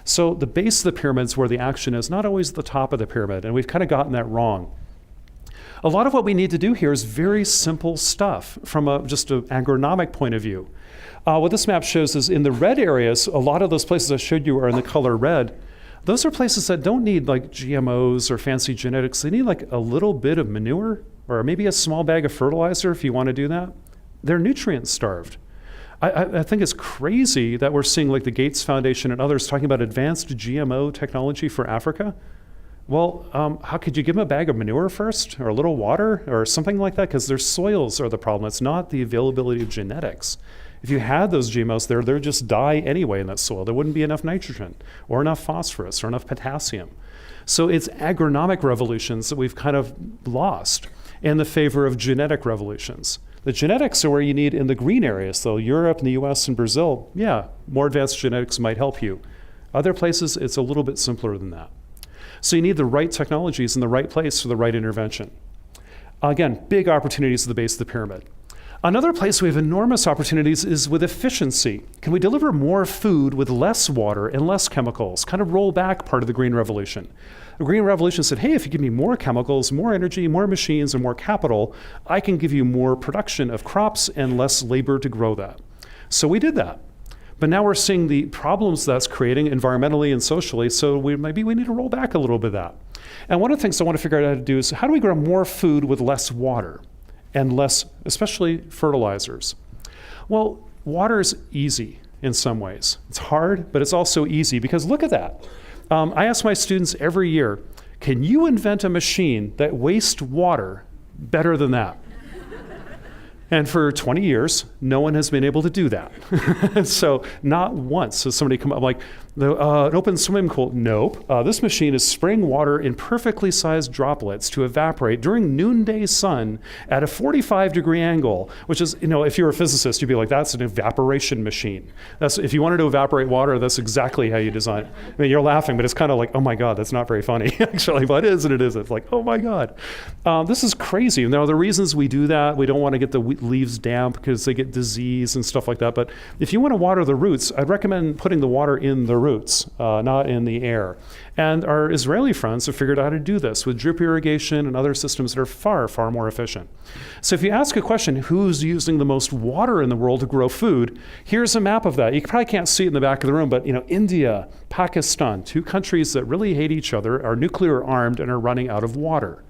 [SPEAKER 1] So the base of the pyramid is where the action is, not always the top of the pyramid, and we've kind of gotten that wrong. A lot of what we need to do here is very simple stuff from just an agronomic point of view. What this map shows is in the red areas, a lot of those places I showed you are in the color red. Those are places that don't need like GMOs or fancy genetics. They need like a little bit of manure or maybe a small bag of fertilizer if you want to do that. They're nutrient starved. I think it's crazy that we're seeing like the Gates Foundation and others talking about advanced GMO technology for Africa. Well, how could you give them a bag of manure first or a little water or something like that? Because their soils are the problem. It's not the availability of genetics. If you had those GMOs there, they'd just die anyway in that soil. There wouldn't be enough nitrogen or enough phosphorus or enough potassium. So it's agronomic revolutions that we've kind of lost in the favor of genetic revolutions. The genetics are where you need in the green areas. So Europe and the US and Brazil, yeah, more advanced genetics might help you. Other places, it's a little bit simpler than that. So you need the right technologies in the right place for the right intervention. Again, big opportunities at the base of the pyramid. Another place we have enormous opportunities is with efficiency. Can we deliver more food with less water and less chemicals? Kind of roll back part of the Green Revolution. The Green Revolution said, hey, if you give me more chemicals, more energy, more machines, and more capital, I can give you more production of crops and less labor to grow that. So we did that. But now we're seeing the problems that's creating environmentally and socially, so maybe we need to roll back a little bit of that. And one of the things I want to figure out how to do is, how do we grow more food with less water and less, especially fertilizers? Well, water is easy in some ways. It's hard, but it's also easy, because look at that. I ask my students every year, can you invent a machine that wastes water better than that? And for 20 years, no one has been able to do that. So not once has somebody come up like, an open swimming pool, nope. This machine is spraying water in perfectly sized droplets to evaporate during noonday sun at a 45-degree angle, which is, if you're a physicist, you'd be like, that's an evaporation machine. If you wanted to evaporate water, that's exactly how you design it. I mean, you're laughing, but it's kind of like, oh my God, that's not very funny, actually. But it is and it isn't. It's like, oh my God. This is crazy. Now, the reasons we do that, we don't want to get the leaves damp because they get disease and stuff like that. But if you want to water the roots, I'd recommend putting the water in the roots, not in the air. And our Israeli friends have figured out how to do this with drip irrigation and other systems that are far, far more efficient. So if you ask a question, who's using the most water in the world to grow food, here's a map of that. You probably can't see it in the back of the room, but India, Pakistan, 2 countries that really hate each other, are nuclear armed and are running out of water.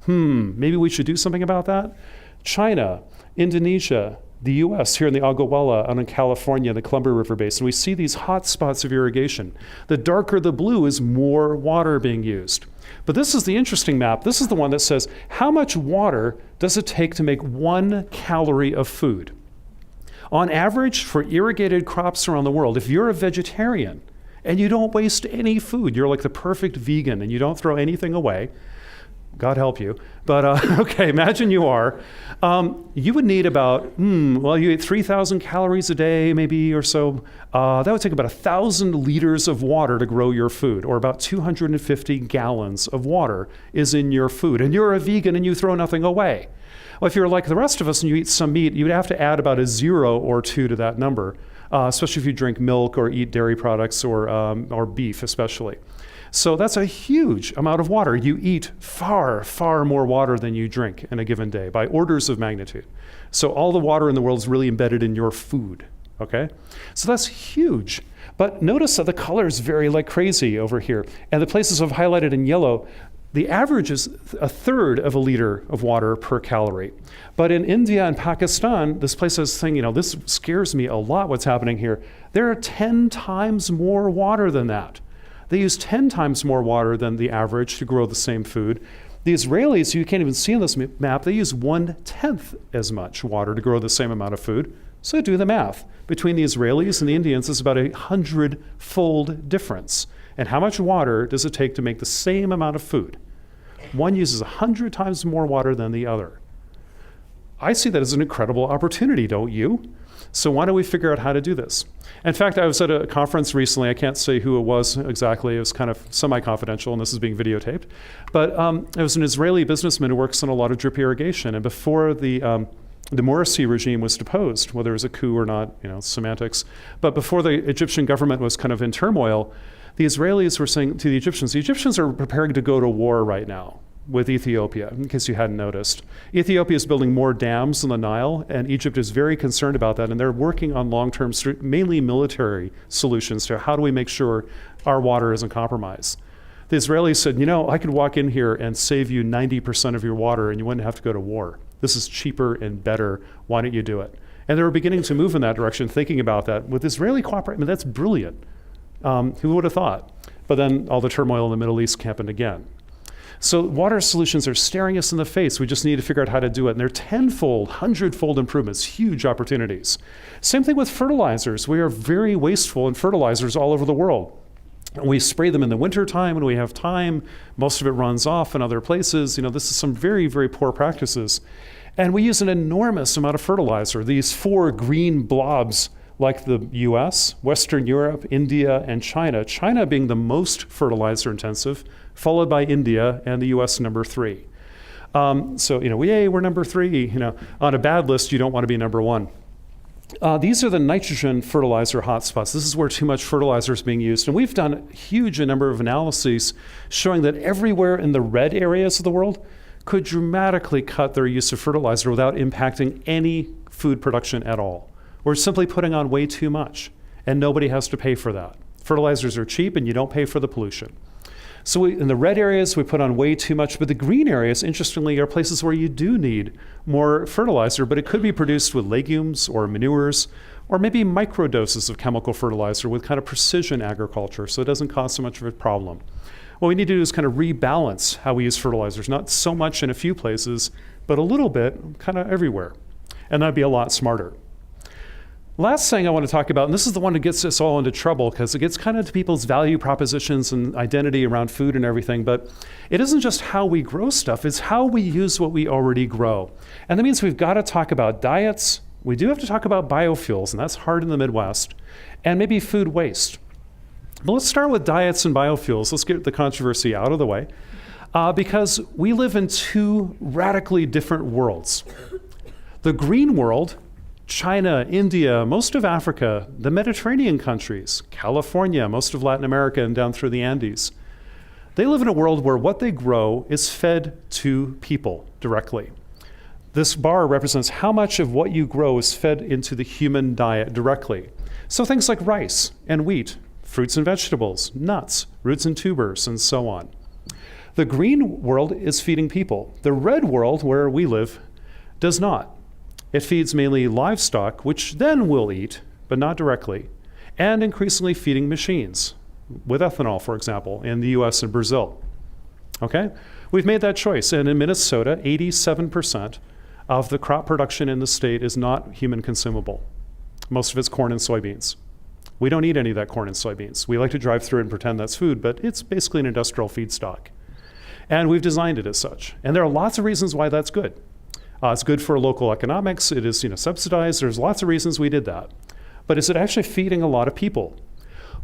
[SPEAKER 1] Maybe we should do something about that? China, Indonesia, the US, here in the Agabuela, out in California, the Columbia River Basin, we see these hot spots of irrigation. The darker the blue is more water being used. But this is the interesting map. This is the one that says, how much water does it take to make 1 calorie of food? On average, for irrigated crops around the world, if you're a vegetarian and you don't waste any food, you're like the perfect vegan and you don't throw anything away, God help you. But okay, imagine you are. You would need about, you eat 3,000 calories a day maybe or so. That would take about 1,000 liters of water to grow your food, or about 250 gallons of water is in your food. And you're a vegan and you throw nothing away. Well, if you're like the rest of us and you eat some meat, you'd have to add about a 0 or 2 to that number, especially if you drink milk or eat dairy products or beef especially. So that's a huge amount of water. You eat far, far more water than you drink in a given day by orders of magnitude. So all the water in the world is really embedded in your food, okay? So that's huge. But notice that the colors vary like crazy over here. And the places I've highlighted in yellow, the average is 1/3 of a liter of water per calorie. But in India and Pakistan, this place is saying, this scares me a lot what's happening here. There are 10 times more water than that. They use 10 times more water than the average to grow the same food. The Israelis, who you can't even see on this map, they use 1/10 as much water to grow the same amount of food. So do the math. Between the Israelis and the Indians, it's about 100-fold difference. And how much water does it take to make the same amount of food? One uses 100 times more water than the other. I see that as an incredible opportunity, don't you? So why don't we figure out how to do this? In fact, I was at a conference recently. I can't say who it was exactly. It was kind of semi-confidential, and this is being videotaped. But it was an Israeli businessman who works on a lot of drip irrigation. And before the Morsi regime was deposed, whether it was a coup or not, semantics. But before the Egyptian government was kind of in turmoil, the Israelis were saying to the Egyptians are preparing to go to war right now with Ethiopia, in case you hadn't noticed. Ethiopia is building more dams in the Nile, and Egypt is very concerned about that, and they're working on long-term, mainly military solutions to how do we make sure our water isn't compromised. The Israelis said, I could walk in here and save you 90% of your water, and you wouldn't have to go to war. This is cheaper and better. Why don't you do it? And they were beginning to move in that direction, thinking about that. With Israeli cooperation, that's brilliant. Who would have thought? But then all the turmoil in the Middle East happened again. So water solutions are staring us in the face. We just need to figure out how to do it. And they're 10-fold, 100-fold improvements, huge opportunities. Same thing with fertilizers. We are very wasteful in fertilizers all over the world. We spray them in the wintertime when we have time. Most of it runs off in other places. This is some very, very poor practices. And we use an enormous amount of fertilizer. These 4 green blobs, like the US, Western Europe, India, and China. China being the most fertilizer intensive, followed by India and the US number 3. So, yay, we're number 3. On a bad list, you don't want to be number 1. These are the nitrogen fertilizer hotspots. This is where too much fertilizer is being used. And we've done a huge number of analyses showing that everywhere in the red areas of the world could dramatically cut their use of fertilizer without impacting any food production at all. We're simply putting on way too much, and nobody has to pay for that. Fertilizers are cheap, and you don't pay for the pollution. So in the red areas, we put on way too much, but the green areas, interestingly, are places where you do need more fertilizer, but it could be produced with legumes or manures, or maybe microdoses of chemical fertilizer with kind of precision agriculture, so it doesn't cause so much of a problem. What we need to do is kind of rebalance how we use fertilizers, not so much in a few places, but a little bit kind of everywhere. And that'd be a lot smarter. Last thing I want to talk about, and this is the one that gets us all into trouble because it gets kind of to people's value propositions and identity around food and everything, but it isn't just how we grow stuff, it's how we use what we already grow. And that means we've got to talk about diets, we do have to talk about biofuels, and that's hard in the Midwest, and maybe food waste. But let's start with diets and biofuels. Let's get the controversy out of the way, because we live in 2 radically different worlds. The green world, China, India, most of Africa, the Mediterranean countries, California, most of Latin America, and down through the Andes. They live in a world where what they grow is fed to people directly. This bar represents how much of what you grow is fed into the human diet directly. So things like rice and wheat, fruits and vegetables, nuts, roots and tubers, and so on. The green world is feeding people. The red world, where we live, does not. It feeds mainly livestock, which then we'll eat, but not directly, and increasingly feeding machines, with ethanol, for example, in the US and Brazil. Okay? We've made that choice, and in Minnesota, 87% of the crop production in the state is not human consumable. Most of it's corn and soybeans. We don't eat any of that corn and soybeans. We like to drive through it and pretend that's food, but it's basically an industrial feedstock. And we've designed it as such. And there are lots of reasons why that's good. It's good for local economics. It is subsidized. There's lots of reasons we did that. But is it actually feeding a lot of people?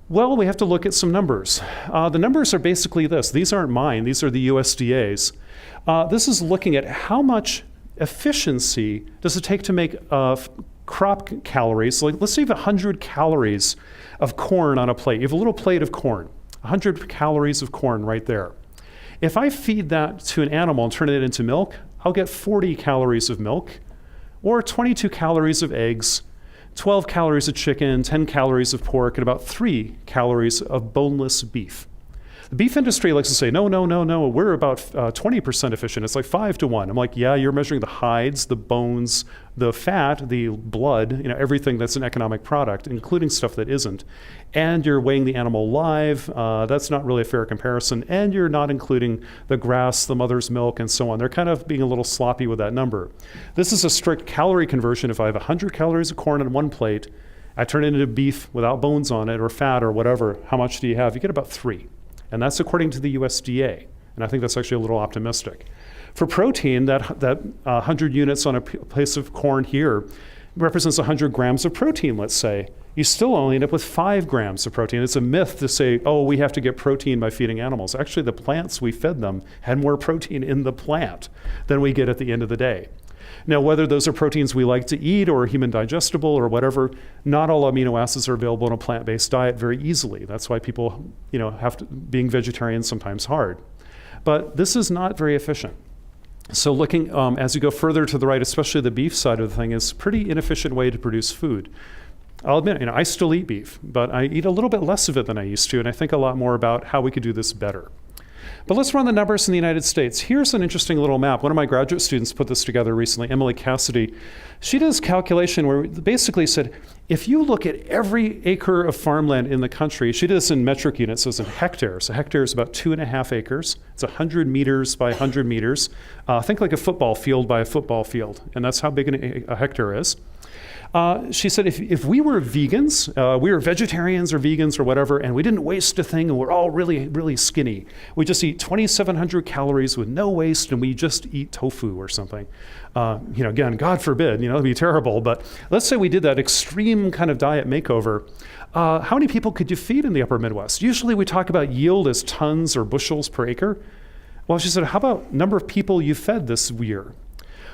[SPEAKER 1] Well, we have to look at some numbers. The numbers are basically this. These aren't mine. These are the USDA's. This is looking at how much efficiency does it take to make crop calories. Like, let's say you have 100 calories of corn on a plate. You have a little plate of corn, 100 calories of corn right there. If I feed that to an animal and turn it into milk, I'll get 40 calories of milk, or 22 calories of eggs, 12 calories of chicken, 10 calories of pork, and about 3 calories of boneless beef. The beef industry likes to say, no, we're about 20% efficient. It's like 5 to 1. I'm like, yeah, you're measuring the hides, the bones, the fat, the blood, everything that's an economic product, including stuff that isn't. And you're weighing the animal live. That's not really a fair comparison. And you're not including the grass, the mother's milk, and so on. They're kind of being a little sloppy with that number. This is a strict calorie conversion. If I have 100 calories of corn on one plate, I turn it into beef without bones on it or fat or whatever. How much do you have? You get about 3. And that's according to the USDA. And I think that's actually a little optimistic. For protein, that 100 units on a piece of corn here represents 100 grams of protein, let's say. You still only end up with 5 grams of protein. It's a myth to say, oh, we have to get protein by feeding animals. Actually, the plants we fed them had more protein in the plant than we get at the end of the day. Now, whether those are proteins we like to eat or human digestible or whatever, not all amino acids are available in a plant-based diet very easily. That's why people, being vegetarian sometimes hard. But this is not very efficient. So looking, as you go further to the right, especially the beef side of the thing, is a pretty inefficient way to produce food. I'll admit, I still eat beef, but I eat a little bit less of it than I used to, and I think a lot more about how we could do this better. But let's run the numbers in the United States. Here's an interesting little map. One of my graduate students put this together recently, Emily Cassidy. She did this calculation where basically said, if you look at every acre of farmland in the country, she did this in metric units, so it's in hectares. A hectare is about 2.5 acres. It's 100 meters by 100 meters. Think like a football field by a football field, and that's how big a hectare is. She said if we were vegans, we were vegetarians or vegans or whatever, and we didn't waste a thing and we're all really, really skinny, we just eat 2,700 calories with no waste and we just eat tofu or something. Again, God forbid, it'd be terrible, but let's say we did that extreme kind of diet makeover. How many people could you feed in the upper Midwest? Usually we talk about yield as tons or bushels per acre. Well, she said, how about number of people you fed this year?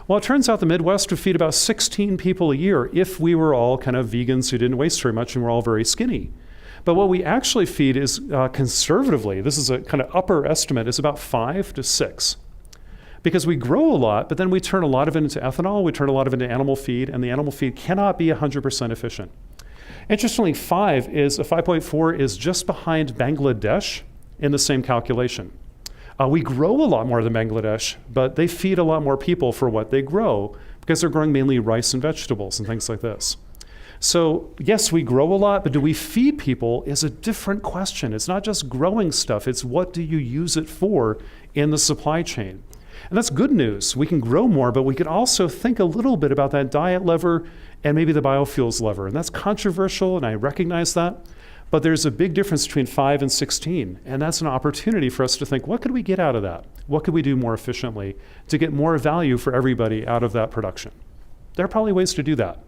[SPEAKER 1] Well, it turns out the Midwest would feed about 16 people a year if we were all kind of vegans who didn't waste very much and were all very skinny. But what we actually feed is conservatively, this is a kind of upper estimate, is about 5 to 6. Because we grow a lot, but then we turn a lot of it into ethanol, we turn a lot of it into animal feed, and the animal feed cannot be 100% efficient. Interestingly, 5.4 is just behind Bangladesh in the same calculation. We grow a lot more than Bangladesh, but they feed a lot more people for what they grow because they're growing mainly rice and vegetables and things like this. So yes, we grow a lot, but do we feed people is a different question. It's not just growing stuff, it's what do you use it for in the supply chain. And that's good news. We can grow more, but we can also think a little bit about that diet lever and maybe the biofuels lever. And that's controversial, and I recognize that. But there's a big difference between 5 and 16, and that's an opportunity for us to think, what could we get out of that? What could we do more efficiently to get more value for everybody out of that production? There are probably ways to do that.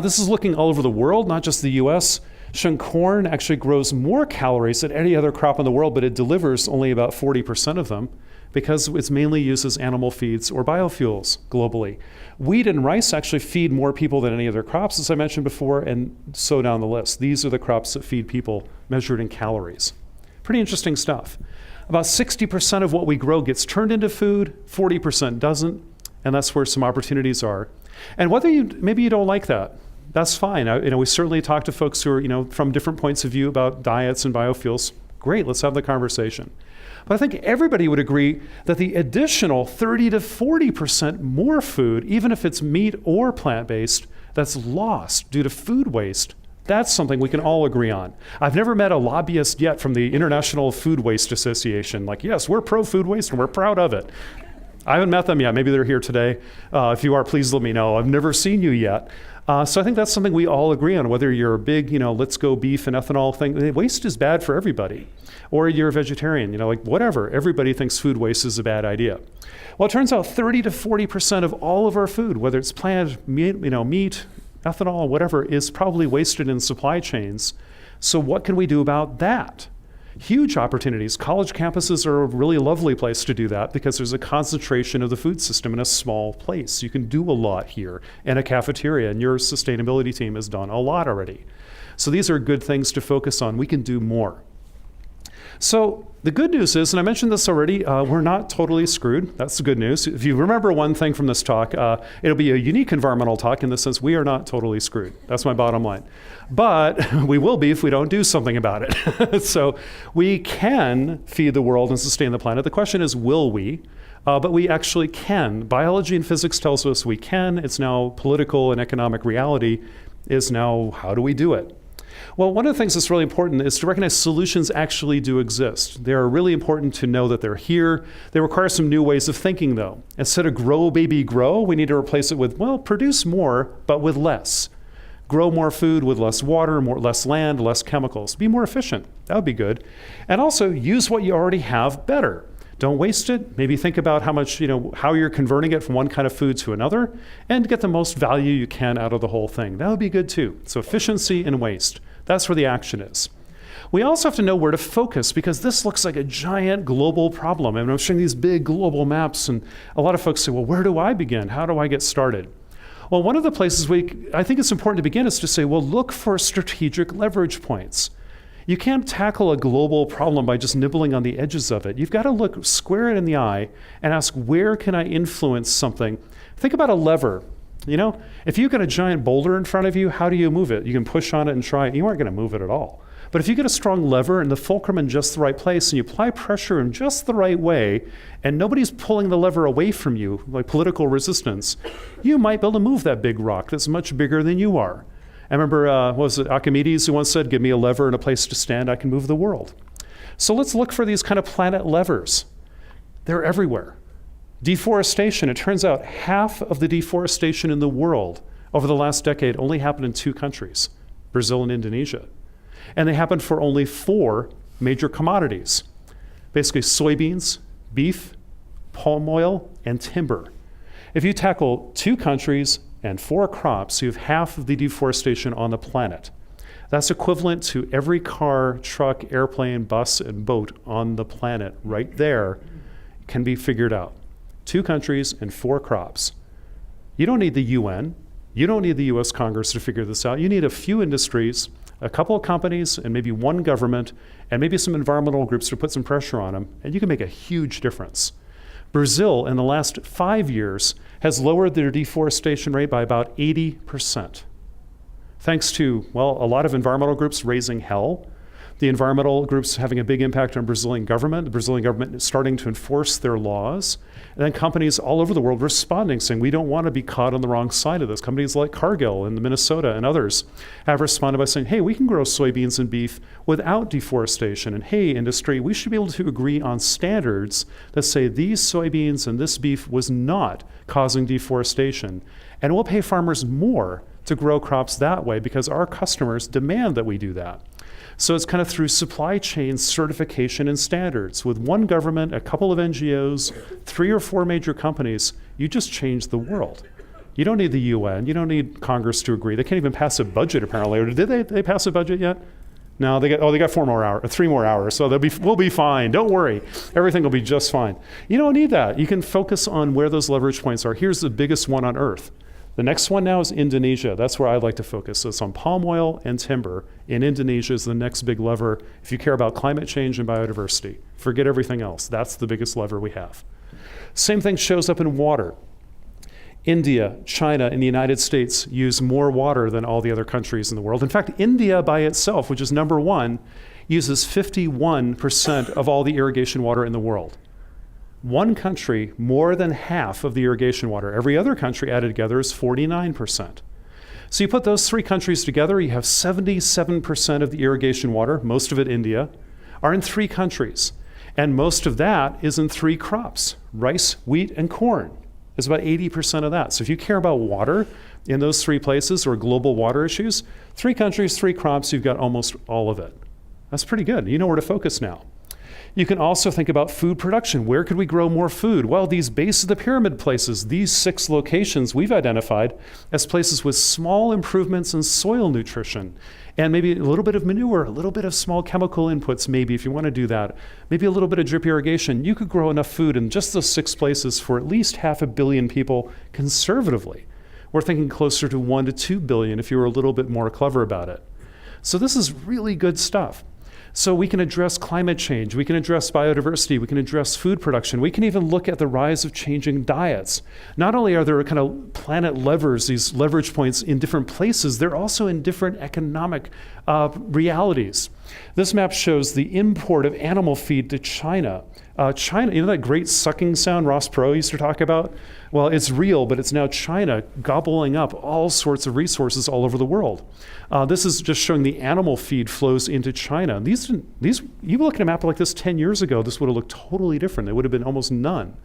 [SPEAKER 1] This is looking all over the world, not just the US. Showing corn actually grows more calories than any other crop in the world, but it delivers only about 40% of them because it's mainly used as animal feeds or biofuels globally. Wheat and rice actually feed more people than any other crops, as I mentioned before, and so down the list. These are the crops that feed people measured in calories. Pretty interesting stuff. About 60% of what we grow gets turned into food, 40% doesn't, and that's where some opportunities are. And whether maybe you don't like that, that's fine. We certainly talk to folks who are from different points of view about diets and biofuels. Great, let's have the conversation. But I think everybody would agree that the additional 30 to 40% more food, even if it's meat or plant-based, that's lost due to food waste, that's something we can all agree on. I've never met a lobbyist yet from the International Food Waste Association, like, yes, we're pro-food waste and we're proud of it. I haven't met them yet. Maybe they're here today. If you are, please let me know. I've never seen you yet. So I think that's something we all agree on, whether you're a big, let's go beef and ethanol thing. Waste is bad for everybody. Or you're a vegetarian, whatever. Everybody thinks food waste is a bad idea. Well, it turns out 30 to 40% of all of our food, whether it's plant, meat, ethanol, whatever, is probably wasted in supply chains. So what can we do about that? Huge opportunities. College campuses are a really lovely place to do that because there's a concentration of the food system in a small place. You can do a lot here in a cafeteria, and your sustainability team has done a lot already. So these are good things to focus on. We can do more. So the good news is, and I mentioned this already, we're not totally screwed. That's the good news. If you remember one thing from this talk, it'll be a unique environmental talk in the sense we are not totally screwed. That's my bottom line. But we will be if we don't do something about it. So we can feed the world and sustain the planet. The question is, will we? But we actually can. Biology and physics tells us we can. It's now political and economic reality is now, how do we do it? Well, one of the things that's really important is to recognize solutions actually do exist. They are really important to know that they're here. They require some new ways of thinking, though. Instead of grow, baby, grow, we need to replace it with, produce more, but with less. Grow more food with less water, less land, less chemicals. Be more efficient. That would be good. And also use what you already have better. Don't waste it. Maybe think about how you're converting it from one kind of food to another and get the most value you can out of the whole thing. That would be good too. So efficiency and waste. That's where the action is. We also have to know where to focus because this looks like a giant global problem. And I'm showing these big global maps and a lot of folks say, well, where do I begin? How do I get started? Well, one of the places I think it's important to begin is to say, well, look for strategic leverage points. You can't tackle a global problem by just nibbling on the edges of it. You've got to square it in the eye and ask, where can I influence something? Think about a lever. If you've got a giant boulder in front of you, how do you move it? You can push on it and try it. You aren't going to move it at all. But if you get a strong lever and the fulcrum in just the right place and you apply pressure in just the right way and nobody's pulling the lever away from you, like political resistance, you might be able to move that big rock that's much bigger than you are. I remember, Archimedes who once said, give me a lever and a place to stand, I can move the world. So let's look for these kind of planet levers. They're everywhere. Deforestation, it turns out half of the deforestation in the world over the last decade only happened in 2 countries, Brazil and Indonesia. And they happened for only 4 major commodities, basically soybeans, beef, palm oil, and timber. If you tackle 2 countries and 4 crops, you have half of the deforestation on the planet. That's equivalent to every car, truck, airplane, bus, and boat on the planet right there can be figured out. 2 countries and 4 crops. You don't need the UN. You don't need the US Congress to figure this out. You need a few industries, a couple of companies, and maybe one government, and maybe some environmental groups to put some pressure on them, and you can make a huge difference. Brazil, in the last 5 years, has lowered their deforestation rate by about 80%. Thanks to, well, a lot of environmental groups raising hell, the environmental groups having a big impact on Brazilian government, the Brazilian government is starting to enforce their laws, and then companies all over the world responding, saying we don't want to be caught on the wrong side of this. Companies like Cargill in Minnesota and others have responded by saying, hey, we can grow soybeans and beef without deforestation, and hey, industry, we should be able to agree on standards that say these soybeans and this beef was not causing deforestation, and we'll pay farmers more to grow crops that way because our customers demand that we do that. So it's kind of through supply chain certification and standards. With one government, a couple of NGOs, 3 or 4 major companies, you just change the world. You don't need the UN. You don't need Congress to agree. They can't even pass a budget, apparently. Or did they pass a budget yet? No, they got 3 more hours. So we'll be fine. Don't worry. Everything will be just fine. You don't need that. You can focus on where those leverage points are. Here's the biggest one on Earth. The next one now is Indonesia. That's where I'd like to focus. So it's on palm oil and timber. In Indonesia is the next big lever. If you care about climate change and biodiversity, forget everything else. That's the biggest lever we have. Same thing shows up in water. India, China, and the United States use more water than all the other countries in the world. In fact, India by itself, which is number 1, uses 51% of all the irrigation water in the world. One country, more than half of the irrigation water. Every other country added together is 49%. So you put those 3 countries together, you have 77% of the irrigation water, most of it India, are in 3 countries. And most of that is in 3 crops, rice, wheat, and corn. It's about 80% of that. So if you care about water in those 3 places or global water issues, 3 countries, 3 crops, you've got almost all of it. That's pretty good. You know where to focus now. You can also think about food production. Where could we grow more food? Well, these base of the pyramid places, these 6 locations we've identified as places with small improvements in soil nutrition and maybe a little bit of manure, a little bit of small chemical inputs maybe if you want to do that, maybe a little bit of drip irrigation. You could grow enough food in just those 6 places for at least 500 million people conservatively. We're thinking closer to 1 to 2 billion if you were a little bit more clever about it. So this is really good stuff. So we can address climate change, we can address biodiversity, we can address food production, we can even look at the rise of changing diets. Not only are there kind of planet levers, these leverage points in different places, they're also in different economic realities. This map shows the import of animal feed to China. China, you know that great sucking sound Ross Perot used to talk about? Well, it's real, but it's now China gobbling up all sorts of resources all over the world. This is just showing the animal feed flows into China. These, you look at a map like this 10 years ago, this would have looked totally different. There would have been almost none.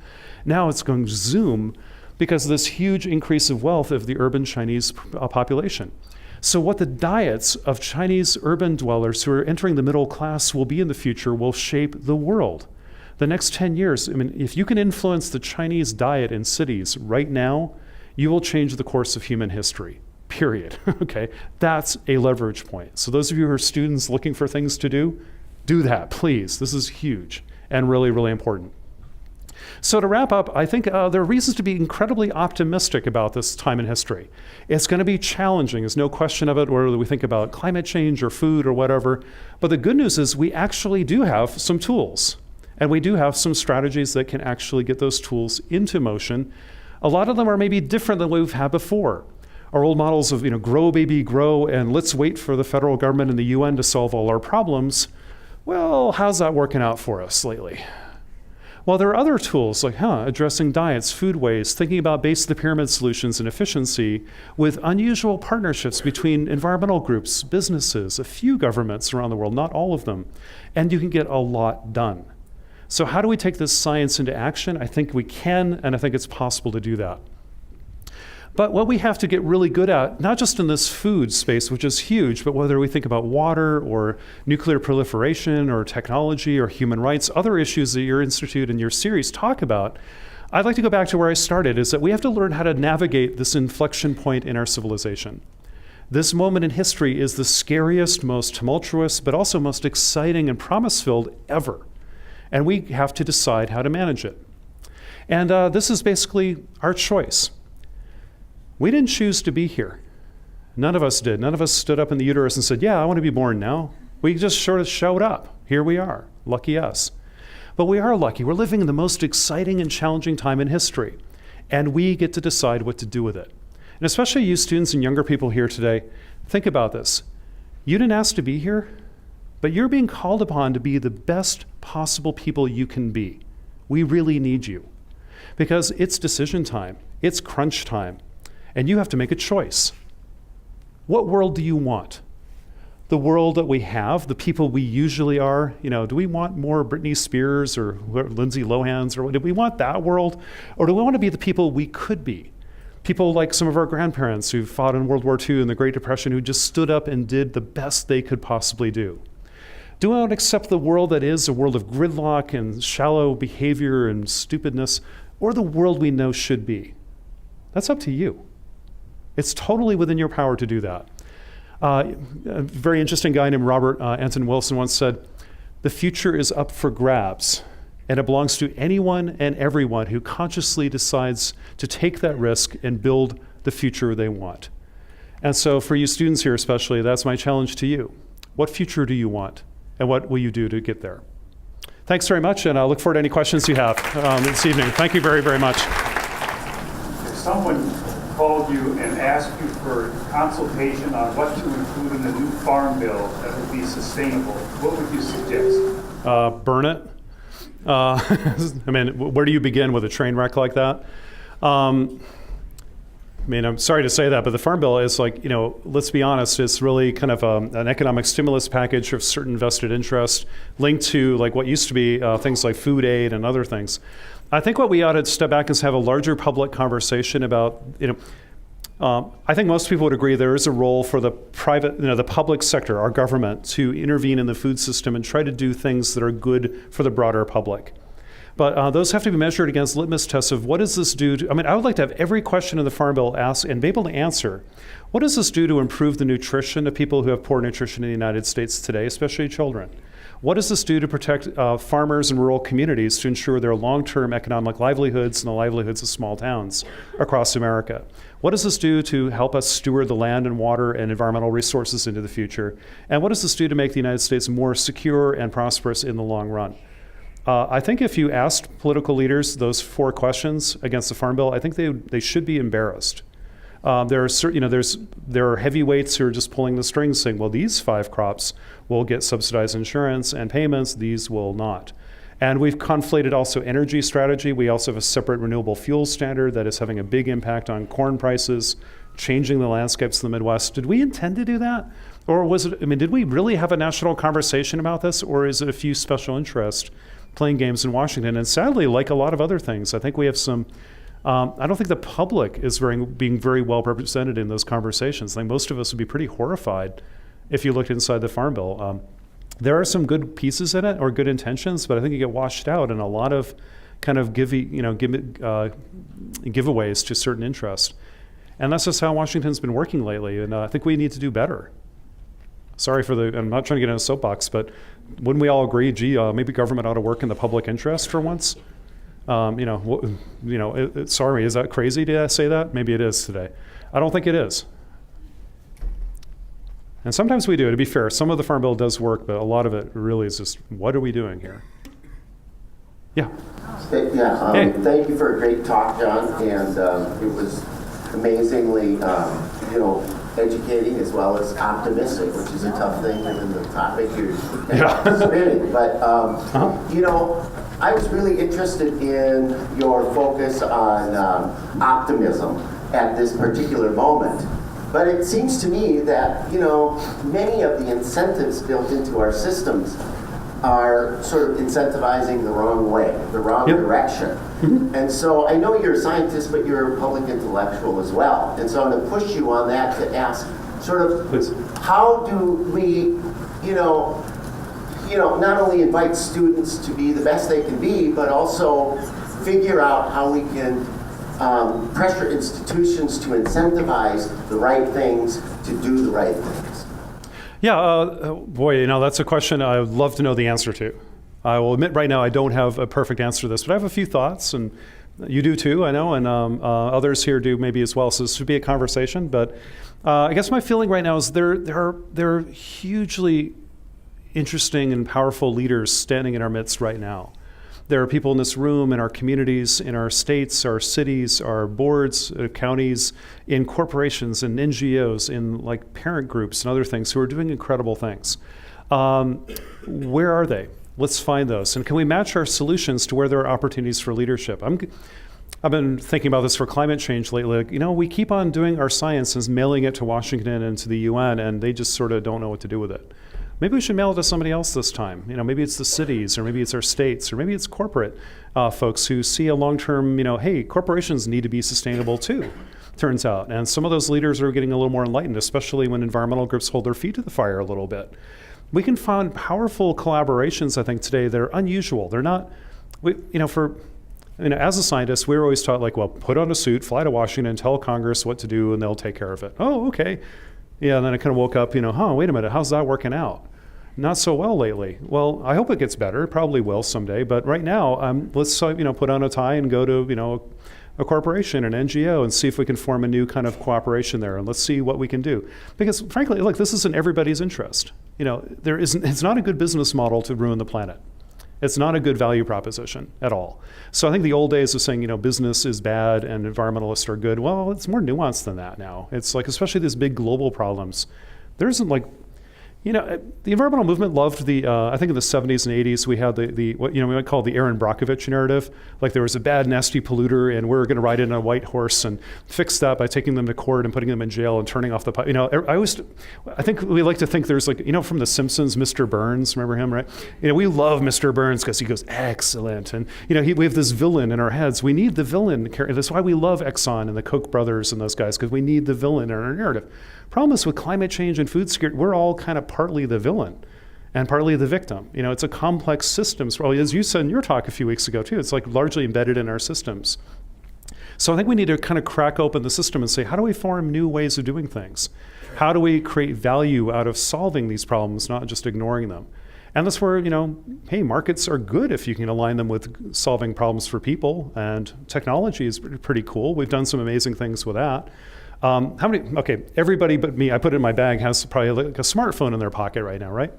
[SPEAKER 1] Now it's going zoom because of this huge increase of wealth of the urban Chinese population. So what the diets of Chinese urban dwellers who are entering the middle class will be in the future will shape the world. The next 10 years, I mean, if you can influence the Chinese diet in cities right now, you will change the course of human history, period. Okay, that's a leverage point. So those of you who are students looking for things to do that, please. This is huge and really, really important. So to wrap up, I think there are reasons to be incredibly optimistic about this time in history. It's going to be challenging, there's no question of it, whether we think about climate change or food or whatever. But the good news is we actually do have some tools. And we do have some strategies that can actually get those tools into motion. A lot of them are maybe different than what we've had before. Our old models of, grow, baby, grow, and let's wait for the federal government and the UN to solve all our problems. Well, how's that working out for us lately? Well, there are other tools like addressing diets, food waste, thinking about base of the pyramid solutions and efficiency with unusual partnerships between environmental groups, businesses, a few governments around the world, not all of them. And you can get a lot done. So how do we take this science into action? I think we can, and I think it's possible to do that. But what we have to get really good at, not just in this food space, which is huge, but whether we think about water or nuclear proliferation or technology or human rights, other issues that your institute and your series talk about, I'd like to go back to where I started, is that we have to learn how to navigate this inflection point in our civilization. This moment in history is the scariest, most tumultuous, but also most exciting and promise-filled ever. And we have to decide how to manage it. And this is basically our choice. We didn't choose to be here. None of us did. None of us stood up in the uterus and said, yeah, I want to be born now. We just sort of showed up. Here we are. Lucky us. But we are lucky. We're living in the most exciting and challenging time in history. And we get to decide what to do with it. And especially you students and younger people here today, think about this. You didn't ask to be here, but you're being called upon to be the best possible people you can be. We really need you. Because it's decision time. It's crunch time. And you have to make a choice. What world do you want? The world that we have, the people we usually are, do we want more Britney Spears or Lindsay Lohans, or do we want that world? Or do we want to be the people we could be? People like some of our grandparents who fought in World War II and the Great Depression, who just stood up and did the best they could possibly do. Do I want to accept the world that is a world of gridlock and shallow behavior and stupidness, or the world we know should be? That's up to you. It's totally within your power to do that. A very interesting guy named Robert Anton Wilson once said, the future is up for grabs, and it belongs to anyone and everyone who consciously decides to take that risk and build the future they want. And so for you students here especially, that's my challenge to you. What future do you want, and what will you do to get there? Thanks very much, and I look forward to any questions you have this evening. Thank you very, very much.
[SPEAKER 2] If someone called you and asked you for consultation on what to include in the new farm bill that would be sustainable, what would you suggest?
[SPEAKER 1] Burn it. I mean, where do you begin with a train wreck like that? I'm sorry to say that, but the Farm Bill is like, let's be honest, it's really kind of an economic stimulus package of certain vested interest linked to like what used to be things like food aid and other things. I think what we ought to step back is have a larger public conversation about, I think most people would agree there is a role for the private, the public sector, our government, to intervene in the food system and try to do things that are good for the broader public. But those have to be measured against litmus tests of what does this do to, I would like to have every question in the Farm Bill asked and be able to answer. What does this do to improve the nutrition of people who have poor nutrition in the United States today, especially children? What does this do to protect farmers and rural communities to ensure their long-term economic livelihoods and the livelihoods of small towns across America? What does this do to help us steward the land and water and environmental resources into the future? And what does this do to make the United States more secure and prosperous in the long run? I think if you asked political leaders those 4 questions against the Farm Bill, I think they should be embarrassed. There are heavyweights who are just pulling the strings saying, well, these 5 crops will get subsidized insurance and payments, these will not. And we've conflated also energy strategy. We also have a separate renewable fuel standard that is having a big impact on corn prices, changing the landscapes of the Midwest. Did we intend to do that? Or was it, did we really have a national conversation about this? Or is it a few special interests playing games in Washington? And sadly, like a lot of other things, I think we have some I don't think the public is being very well represented in those conversations. I think most of us would be pretty horrified if you looked inside the Farm Bill. There are some good pieces in it or good intentions, but I think you get washed out in a lot of kind of giveaways to certain interests. And that's just how Washington's been working lately, and I think we need to do better. Sorry I'm not trying to get in a soapbox, but wouldn't we all agree, maybe government ought to work in the public interest for once? Sorry, is that crazy to say that? Maybe it is today. I don't think it is. And sometimes we do, to be fair. Some of the Farm Bill does work, but a lot of it really is just, what are we doing here? Yeah.
[SPEAKER 3] Hey. Thank you for a great talk, John, and it was amazingly, educating as well as optimistic, which is a tough thing given the topic you're spinning. But, I was really interested in your focus on optimism at this particular moment. But it seems to me that, many of the incentives built into our systems are sort of incentivizing the wrong way, the wrong direction. Mm-hmm. And so I know you're a scientist, but you're a public intellectual as well. And so I'm going to push you on that to ask sort of,
[SPEAKER 1] please,
[SPEAKER 3] how do we, not only invite students to be the best they can be, but also figure out how we can pressure institutions to incentivize the right things, to do the right things.
[SPEAKER 1] Yeah, boy, that's a question I would love to know the answer to. I will admit right now I don't have a perfect answer to this, but I have a few thoughts, and You do too, I know, and others here do maybe as well. So this should be a conversation. But I guess my feeling right now is there are hugely interesting and powerful leaders standing in our midst right now. There are people in this room, in our communities, in our states, our cities, our boards, counties, in corporations and NGOs, in like parent groups and other things who are doing incredible things. Where are they? Let's find those. And can we match our solutions to where there are opportunities for leadership? I've been thinking about this for climate change lately. Like, we keep on doing our science and mailing it to Washington and to the UN, and they just sort of don't know what to do with it. Maybe we should mail it to somebody else this time. Maybe it's the cities, or maybe it's our states, or maybe it's corporate folks who see a long-term, hey, corporations need to be sustainable too, turns out. And some of those leaders are getting a little more enlightened, especially when environmental groups hold their feet to the fire a little bit. We can find powerful collaborations, I think, today that are unusual. They're not, as a scientist, we were always taught, put on a suit, fly to Washington, tell Congress what to do, and they'll take care of it. Oh, okay. Yeah, and then I kind of woke up, wait a minute, how's that working out? Not so well lately. Well, I hope it gets better. It probably will someday. But right now, let's put on a tie and go to a corporation, an NGO, and see if we can form a new kind of cooperation there. And let's see what we can do. Because frankly, look, this is in everybody's interest. It's not a good business model to ruin the planet. It's not a good value proposition at all. So I think the old days of saying, business is bad and environmentalists are good, well, it's more nuanced than that now. It's like, especially these big global problems, there isn't the environmental movement loved I think in the 70s and 80s, we had what we might call the Aaron Brockovich narrative. Like there was a bad, nasty polluter, and we're going to ride in a white horse and fix that by taking them to court and putting them in jail and turning off the pipe. I think we like to think there's from The Simpsons, Mr. Burns, remember him, right? We love Mr. Burns because he goes, excellent. And, we have this villain in our heads. We need the villain. That's why we love Exxon and the Koch brothers and those guys, because we need the villain in our narrative. Problem is with climate change and food security, we're all kind of partly the villain and partly the victim. It's a complex system. So as you said in your talk a few weeks ago too, it's like largely embedded in our systems. So I think we need to kind of crack open the system and say, how do we form new ways of doing things? How do we create value out of solving these problems, not just ignoring them? And that's where, hey, markets are good if you can align them with solving problems for people, and technology is pretty cool. We've done some amazing things with that. Everybody but me, I put it in my bag, has probably like a smartphone in their pocket right now, right?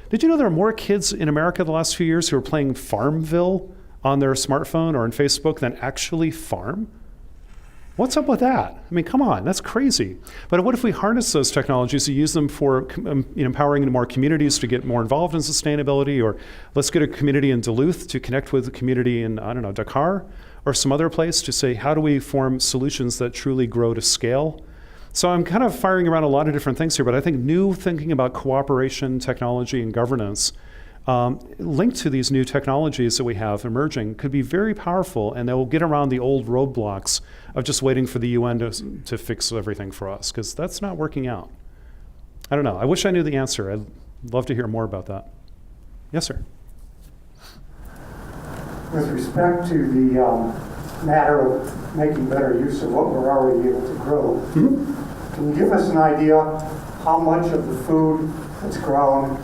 [SPEAKER 1] Did you know there are more kids in America the last few years who are playing Farmville on their smartphone or on Facebook than actually farm? What's up with that? Come on, that's crazy. But what if we harness those technologies to use them for empowering more communities to get more involved in sustainability? Or let's get a community in Duluth to connect with a community in, Dakar or some other place to say, how do we form solutions that truly grow to scale? So I'm kind of firing around a lot of different things here, but I think new thinking about cooperation, technology, and governance linked to these new technologies that we have emerging could be very powerful, and they will get around the old roadblocks of just waiting for the UN to fix everything for us, because that's not working out. I don't know. I wish I knew the answer. I'd love to hear more about that. Yes, sir.
[SPEAKER 4] With respect to the matter of making better use of what we're already able to grow, can you give us an idea how much of the food that's grown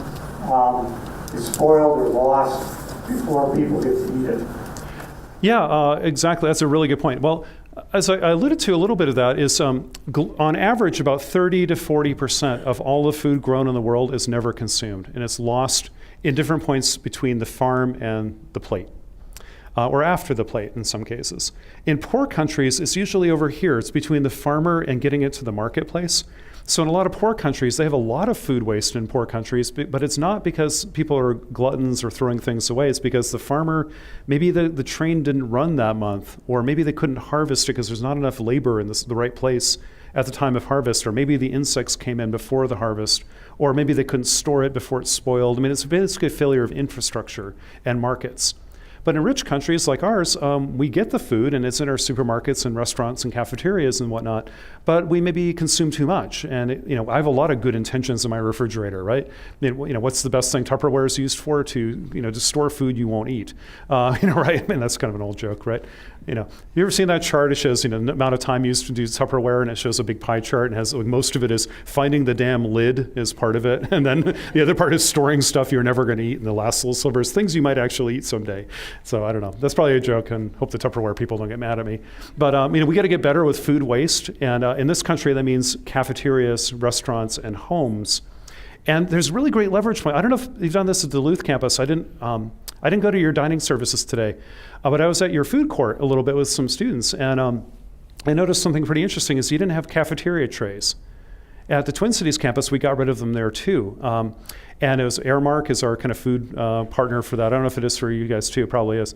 [SPEAKER 4] is spoiled or lost before people get to eat it?
[SPEAKER 1] Yeah, exactly. That's a really good point. Well, as I alluded to, a little bit of that is on average about 30 to 40% of all the food grown in the world is never consumed, and it's lost in different points between the farm and the plate. Or after the plate in some cases. In poor countries, it's usually over here. It's between the farmer and getting it to the marketplace. So in a lot of poor countries, they have a lot of food waste in poor countries, but it's not because people are gluttons or throwing things away. It's because the farmer, maybe the train didn't run that month, or maybe they couldn't harvest it because there's not enough labor in the right place at the time of harvest, or maybe the insects came in before the harvest, or maybe they couldn't store it before it spoiled. It's basically a failure of infrastructure and markets. But in rich countries like ours, we get the food and it's in our supermarkets and restaurants and cafeterias and whatnot, but we maybe consume too much. And I have a lot of good intentions in my refrigerator, right? What's the best thing Tupperware is used for? To store food you won't eat, right? That's kind of an old joke, right? You ever seen that chart? It shows the amount of time used to do Tupperware, and it shows a big pie chart, and has most of it is finding the damn lid is part of it, and then the other part is storing stuff you're never going to eat in the last little slivers, things you might actually eat someday. So I don't know. That's probably a joke, and hope the Tupperware people don't get mad at me. But we got to get better with food waste, and in this country, that means cafeterias, restaurants, and homes. And there's really great leverage point. I don't know if you've done this at the Duluth campus. I didn't go to your dining services today, but I was at your food court a little bit with some students, and I noticed something pretty interesting is you didn't have cafeteria trays. At the Twin Cities campus, we got rid of them there too. And it was Airmark is our kind of food partner for that. I don't know if it is for you guys too, it probably is.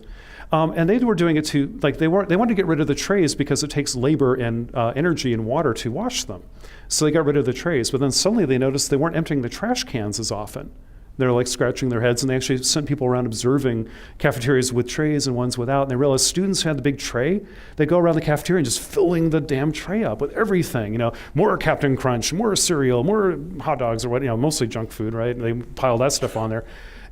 [SPEAKER 1] And they were doing it to, like they wanted to get rid of the trays because it takes labor and energy and water to wash them. So they got rid of the trays, but then suddenly they noticed they weren't emptying the trash cans as often. They're like scratching their heads, and they actually sent people around observing cafeterias with trays and ones without. And they realized students who had the big tray, they go around the cafeteria and just filling the damn tray up with everything. More Captain Crunch, more cereal, more hot dogs, or what, mostly junk food, right? And they pile that stuff on there.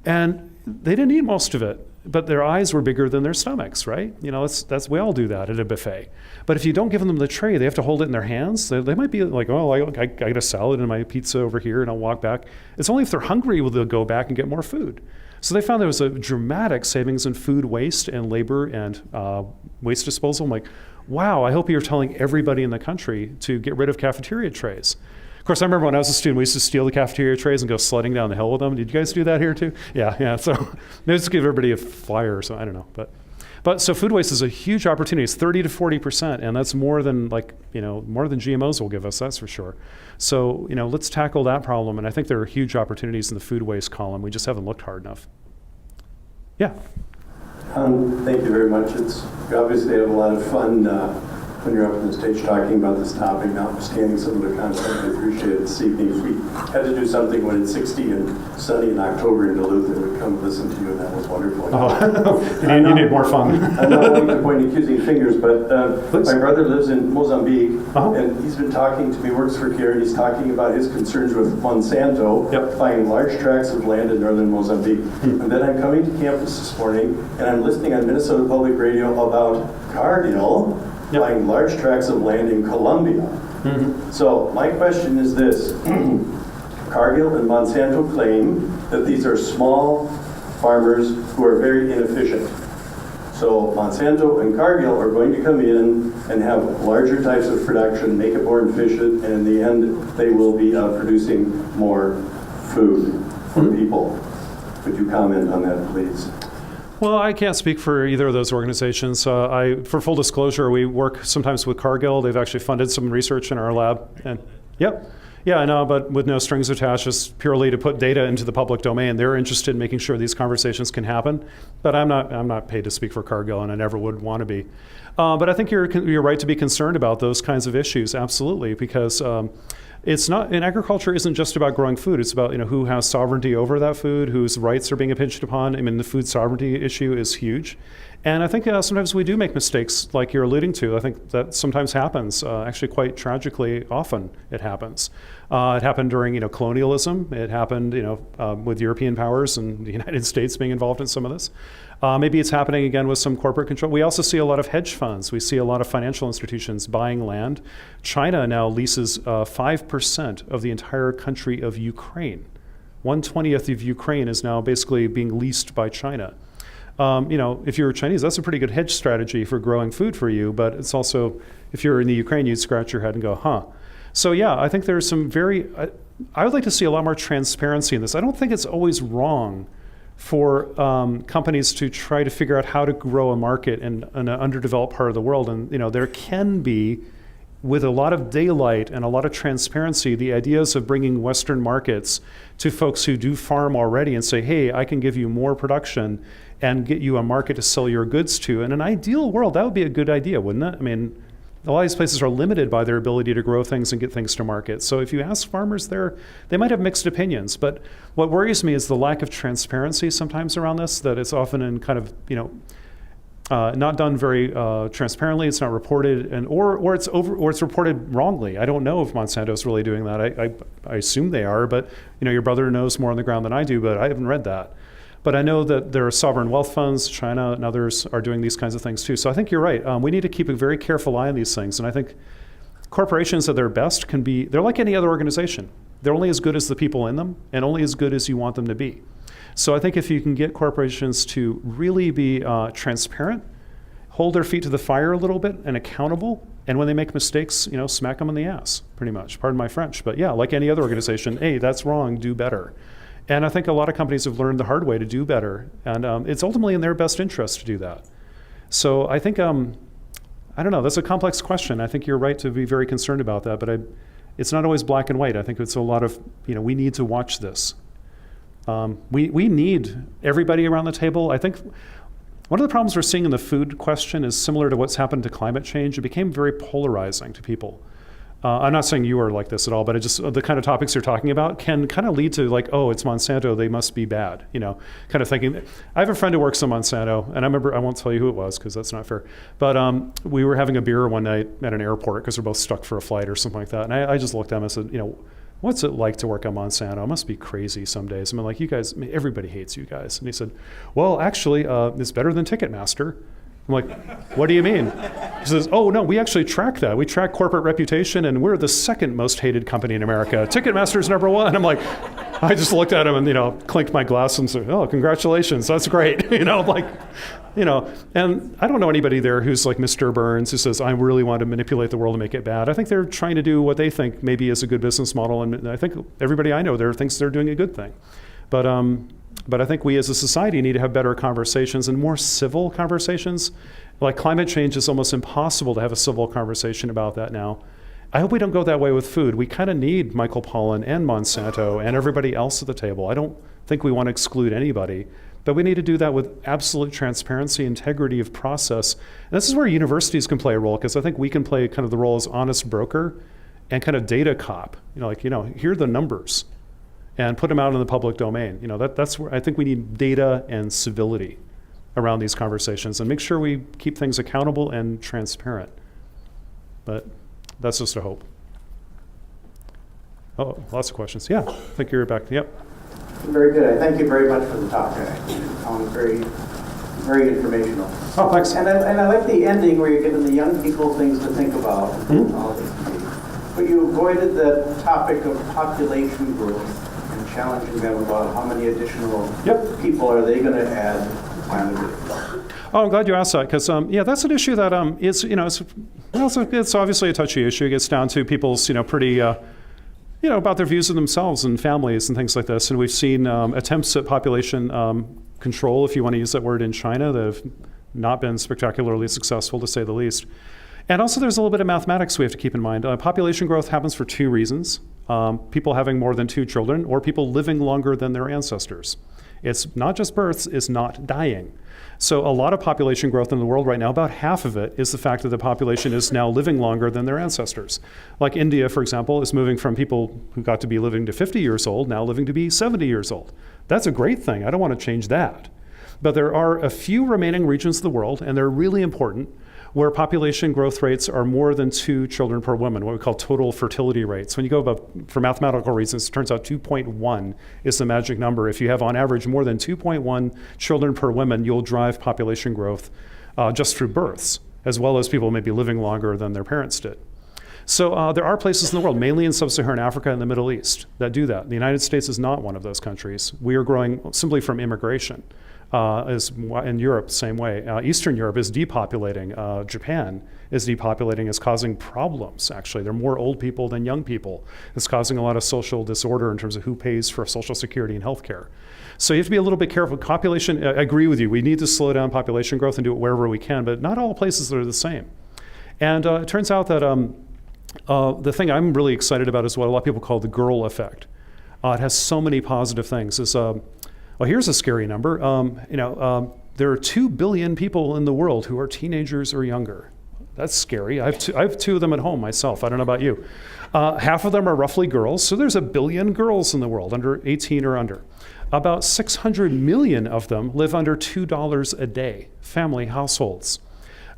[SPEAKER 1] And they didn't eat most of it, but their eyes were bigger than their stomachs, right? That's we all do that at a buffet. But if you don't give them the tray, they have to hold it in their hands. They might be like, oh, I got a salad and my pizza over here, and I'll walk back. It's only if they're hungry will they'll go back and get more food. So they found there was a dramatic savings in food waste and labor and waste disposal. I'm like, wow, I hope you're telling everybody in the country to get rid of cafeteria trays. Of course, I remember when I was a student, we used to steal the cafeteria trays and go sledding down the hill with them. Did you guys do that here too? Yeah. So maybe just give everybody a flyer or something. I don't know. But so food waste is a huge opportunity. It's 30 to 40%, and that's more than more than GMOs will give us. That's for sure. So let's tackle that problem. And I think there are huge opportunities in the food waste column. We just haven't looked hard enough. Yeah.
[SPEAKER 5] Thank you very much. You obviously have a lot of fun when you're up on the stage talking about this topic, notwithstanding some of the content. I appreciate it this evening. If we had to do something when it's 60 and sunny in October in Duluth, I would come listen to you, and that was wonderful.
[SPEAKER 1] Oh, you need more fun.
[SPEAKER 5] I'm not wanting to point accusing fingers, but my brother lives in Mozambique, and he's been talking to me, works for CARE, and he's talking about his concerns with Monsanto buying large tracts of land in northern Mozambique. And then I'm coming to campus this morning, and I'm listening on Minnesota Public Radio about Cargill buying large tracts of land in Colombia. So my question is this. Cargill and Monsanto claim that these are small farmers who are very inefficient. So Monsanto and Cargill are going to come in and have larger types of production, make it more efficient, and in the end they will be producing more food for people. Could you comment on that, please?
[SPEAKER 1] Well, I can't speak for either of those organizations. For full disclosure, we work sometimes with Cargill. They've actually funded some research in our lab. And I know, but with no strings attached, just purely to put data into the public domain. They're interested in making sure these conversations can happen. But I'm not paid to speak for Cargill, and I never would want to be. But I think you're right to be concerned about those kinds of issues, absolutely, because it's not, and agriculture isn't just about growing food. It's about who has sovereignty over that food, whose rights are being impinged upon. I mean, the food sovereignty issue is huge. And I think sometimes we do make mistakes like you're alluding to. I think that sometimes happens, actually quite tragically often it happens. It happened during colonialism. It happened with European powers and the United States being involved in some of this. Maybe it's happening again with some corporate control. We also see a lot of hedge funds. We see a lot of financial institutions buying land. China now leases 5% of the entire country of Ukraine. 1/20th of Ukraine is now basically being leased by China. If you're Chinese, that's a pretty good hedge strategy for growing food for you, but it's also, if you're in the Ukraine, you'd scratch your head and go, huh. So yeah, I think there's some I would like to see a lot more transparency in this. I don't think it's always wrong for companies to try to figure out how to grow a market in an underdeveloped part of the world. And there can be, with a lot of daylight and a lot of transparency, the ideas of bringing Western markets to folks who do farm already and say, hey, I can give you more production and get you a market to sell your goods to. In an ideal world, that would be a good idea, wouldn't it? I mean, a lot of these places are limited by their ability to grow things and get things to market. So if you ask farmers there, they might have mixed opinions. But what worries me is the lack of transparency sometimes around this, that it's often in kind of, not done very transparently. It's not reported, or it's reported wrongly. I don't know if Monsanto's really doing that. I assume they are, but your brother knows more on the ground than I do, but I haven't read that. But I know that there are sovereign wealth funds, China and others are doing these kinds of things too. So I think you're right. We need to keep a very careful eye on these things. And I think corporations at their best they're like any other organization. They're only as good as the people in them and only as good as you want them to be. So I think if you can get corporations to really be transparent, hold their feet to the fire a little bit and accountable, and when they make mistakes, smack them in the ass, pretty much. Pardon my French, but yeah, like any other organization, hey, that's wrong, do better. And I think a lot of companies have learned the hard way to do better, and it's ultimately in their best interest to do that. So I think, I don't know, that's a complex question. I think you're right to be very concerned about that, but it's not always black and white. I think it's a lot of, we need to watch this. We need everybody around the table. I think one of the problems we're seeing in the food question is similar to what's happened to climate change. It became very polarizing to people. I'm not saying you are like this at all, but it just the kind of topics you're talking about can kind of lead to like, oh, it's Monsanto, they must be bad, kind of thinking. I have a friend who works at Monsanto, and I remember, I won't tell you who it was because that's not fair, but we were having a beer one night at an airport because we're both stuck for a flight or something like that, and I just looked at him and said, what's it like to work at Monsanto? It must be crazy some days. I'm like, you guys, everybody hates you guys. And he said, well, actually, it's better than Ticketmaster. I'm like, what do you mean? He says, oh, no, we actually track that. We track corporate reputation, and we're the second most hated company in America. Ticketmaster's number one. I'm like, I just looked at him and, clinked my glass and said, oh, congratulations, that's great. And I don't know anybody there who's like Mr. Burns who says, I really want to manipulate the world and make it bad. I think they're trying to do what they think maybe is a good business model, and I think everybody I know there thinks they're doing a good thing. But I think we as a society need to have better conversations and more civil conversations. Like climate change is almost impossible to have a civil conversation about that now. I hope we don't go that way with food. We kind of need Michael Pollan and Monsanto and everybody else at the table. I don't think we want to exclude anybody, but we need to do that with absolute transparency, integrity of process. And this is where universities can play a role, because I think we can play kind of the role as honest broker and kind of data cop. Here are the numbers, and put them out in the public domain. That's where I think we need data and civility around these conversations, and make sure we keep things accountable and transparent. But that's just a hope. Oh, lots of questions. Yeah, I think you're back. Yep.
[SPEAKER 6] Very good. I thank you very much for the talk. I found it very, very informational.
[SPEAKER 1] Oh, thanks.
[SPEAKER 6] And I like the ending where you're giving the young people things to think about. But you avoided the topic of population growth and challenging them about how many additional people are they going to add to planet Earth.
[SPEAKER 1] Oh, I'm glad you asked that, because that's an issue that is, it's obviously a touchy issue. It gets down to people's, pretty, about their views of themselves and families and things like this. And we've seen attempts at population control, if you want to use that word, in China that have not been spectacularly successful, to say the least. And also there's a little bit of mathematics we have to keep in mind. Population growth happens for two reasons. People having more than 2 children, or people living longer than their ancestors. It's not just births, it's not dying. So a lot of population growth in the world right now, about half of it is the fact that the population is now living longer than their ancestors. Like India, for example, is moving from people who got to be living to 50 years old, now living to be 70 years old. That's a great thing. I don't want to change that. But there are a few remaining regions of the world, and they're really important, where population growth rates are more than 2 children per woman, what we call total fertility rates. When you go about, for mathematical reasons, it turns out 2.1 is the magic number. If you have on average more than 2.1 children per woman, you'll drive population growth just through births, as well as people maybe living longer than their parents did. So there are places in the world, mainly in sub-Saharan Africa and the Middle East, that do that. The United States is not one of those countries. We are growing simply from immigration. Is in Europe, same way. Eastern Europe is depopulating. Japan is depopulating. It's causing problems, actually. There are more old people than young people. It's causing a lot of social disorder in terms of who pays for Social Security and healthcare. So you have to be a little bit careful. Population, I agree with you. We need to slow down population growth and do it wherever we can, but not all places are the same. And it turns out that the thing I'm really excited about is what a lot of people call the girl effect. It has so many positive things. Well, here's a scary number. There are 2 billion people in the world who are teenagers or younger. That's scary. I have 2 of them at home myself. I don't know about you. Half of them are roughly girls, so there's 1 billion girls in the world, under 18 or under. About 600 million of them live under $2 a day, family households.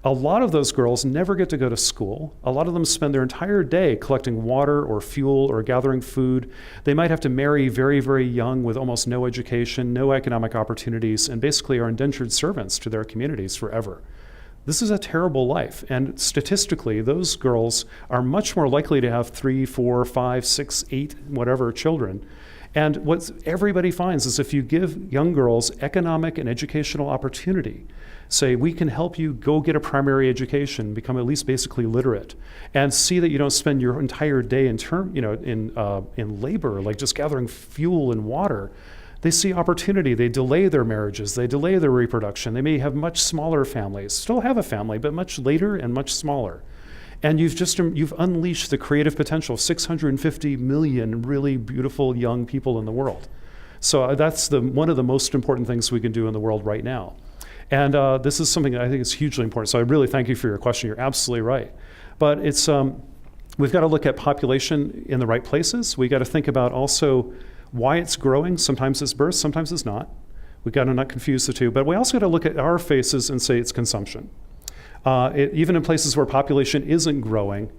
[SPEAKER 1] A lot of those girls never get to go to school. A lot of them spend their entire day collecting water or fuel or gathering food. They might have to marry very, very young with almost no education, no economic opportunities, and basically are indentured servants to their communities forever. This is a terrible life, and statistically, those girls are much more likely to have 3, 4, 5, 6, 8, whatever children. And what everybody finds is if you give young girls economic and educational opportunity, say, we can help you go get a primary education, become at least basically literate, and see that you don't spend your entire day in labor, like just gathering fuel and water. They see opportunity. They delay their marriages. They delay their reproduction. They may have much smaller families, still have a family, but much later and much smaller. And you've unleashed the creative potential of 650 million really beautiful young people in the world. So that's one of the most important things we can do in the world right now. And this is something that I think is hugely important. So I really thank you for your question. You're absolutely right. But it's we've got to look at population in the right places. We've got to think about also why it's growing. Sometimes it's birth, sometimes it's not. We've got to not confuse the two. But we also got to look at our faces and say it's consumption. Even in places where population isn't growing,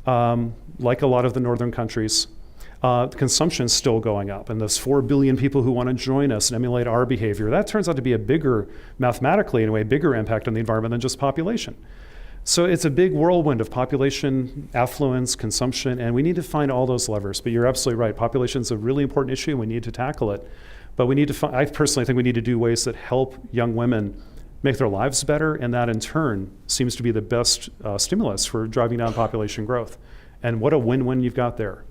[SPEAKER 1] like a lot of the northern countries, consumption is still going up. And those 4 billion people who want to join us and emulate our behavior, that turns out to be a bigger, mathematically in a way, bigger impact on the environment than just population. So it's a big whirlwind of population, affluence, consumption, and we need to find all those levers. But you're absolutely right. Population is a really important issue, and we need to tackle it. But we need to I personally think we need to do ways that help young women make their lives better, and that in turn seems to be the best stimulus for driving down population growth. And what a win-win you've got there.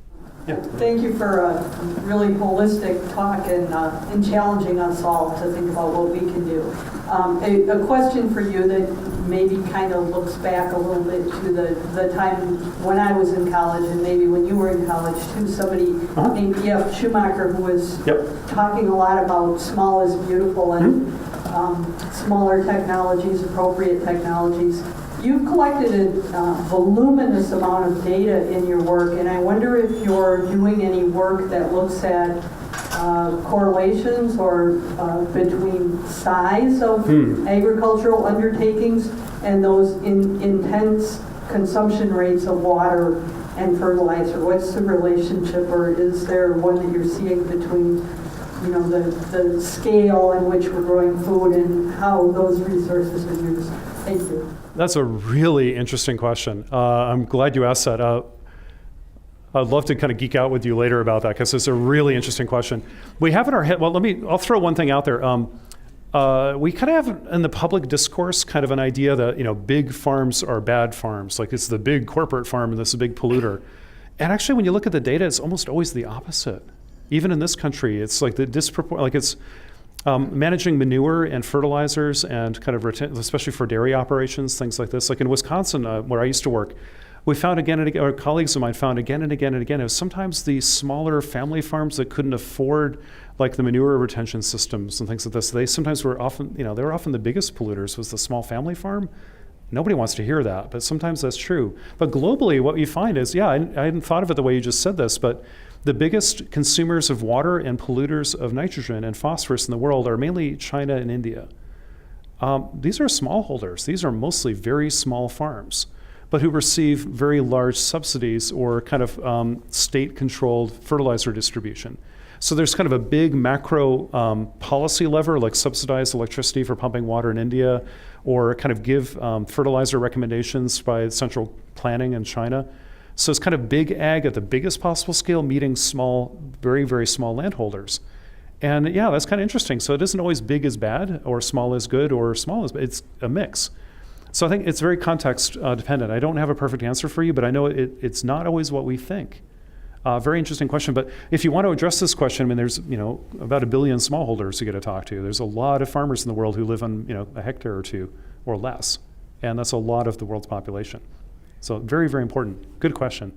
[SPEAKER 1] Yeah.
[SPEAKER 7] Thank you for a really holistic talk and challenging us all to think about what we can do. A question for you that maybe kind of looks back a little bit to the time when I was in college and maybe when you were in college too. Somebody named E.F. Schumacher who was talking a lot about small is beautiful and smaller technologies, appropriate technologies. You've collected a voluminous amount of data in your work, and I wonder if you're doing any work that looks at correlations or between size of agricultural undertakings and those intense consumption rates of water and fertilizer. What's the relationship, or is there one that you're seeing between the scale in which we're growing food and how those resources are used? Thank you.
[SPEAKER 1] That's a really interesting question. I'm glad you asked that. I'd love to kind of geek out with you later about that because it's a really interesting question. We have in our head, I'll throw one thing out there. We kind of have in the public discourse kind of an idea that, big farms are bad farms. Like it's the big corporate farm and this is a big polluter. And actually when you look at the data, it's almost always the opposite. Even in this country, it's like it's managing manure and fertilizers and kind of especially for dairy operations, things like this. Like in Wisconsin, where I used to work, we found again and again, or colleagues of mine found again and again and again, it was sometimes the smaller family farms that couldn't afford like the manure retention systems and things like this. They sometimes were often, they were often the biggest polluters was the small family farm. Nobody wants to hear that, but sometimes that's true. But globally, what you find is, I hadn't thought of it the way you just said this, but the biggest consumers of water and polluters of nitrogen and phosphorus in the world are mainly China and India. These are smallholders. These are mostly very small farms, but who receive very large subsidies or kind of state-controlled fertilizer distribution. So there's kind of a big macro policy lever, like subsidize electricity for pumping water in India, or kind of give fertilizer recommendations by central planning in China. So it's kind of big ag at the biggest possible scale, meeting small, very, very small landholders. And that's kind of interesting. So it isn't always big is bad, or small is good, or small is bad. It's a mix. So I think it's very context dependent. I don't have a perfect answer for you, but I know it's not always what we think. Very interesting question. But if you want to address this question, there's about 1 billion smallholders you get to talk to. There's a lot of farmers in the world who live on a hectare or two or less, and that's a lot of the world's population. So very, very important. Good question.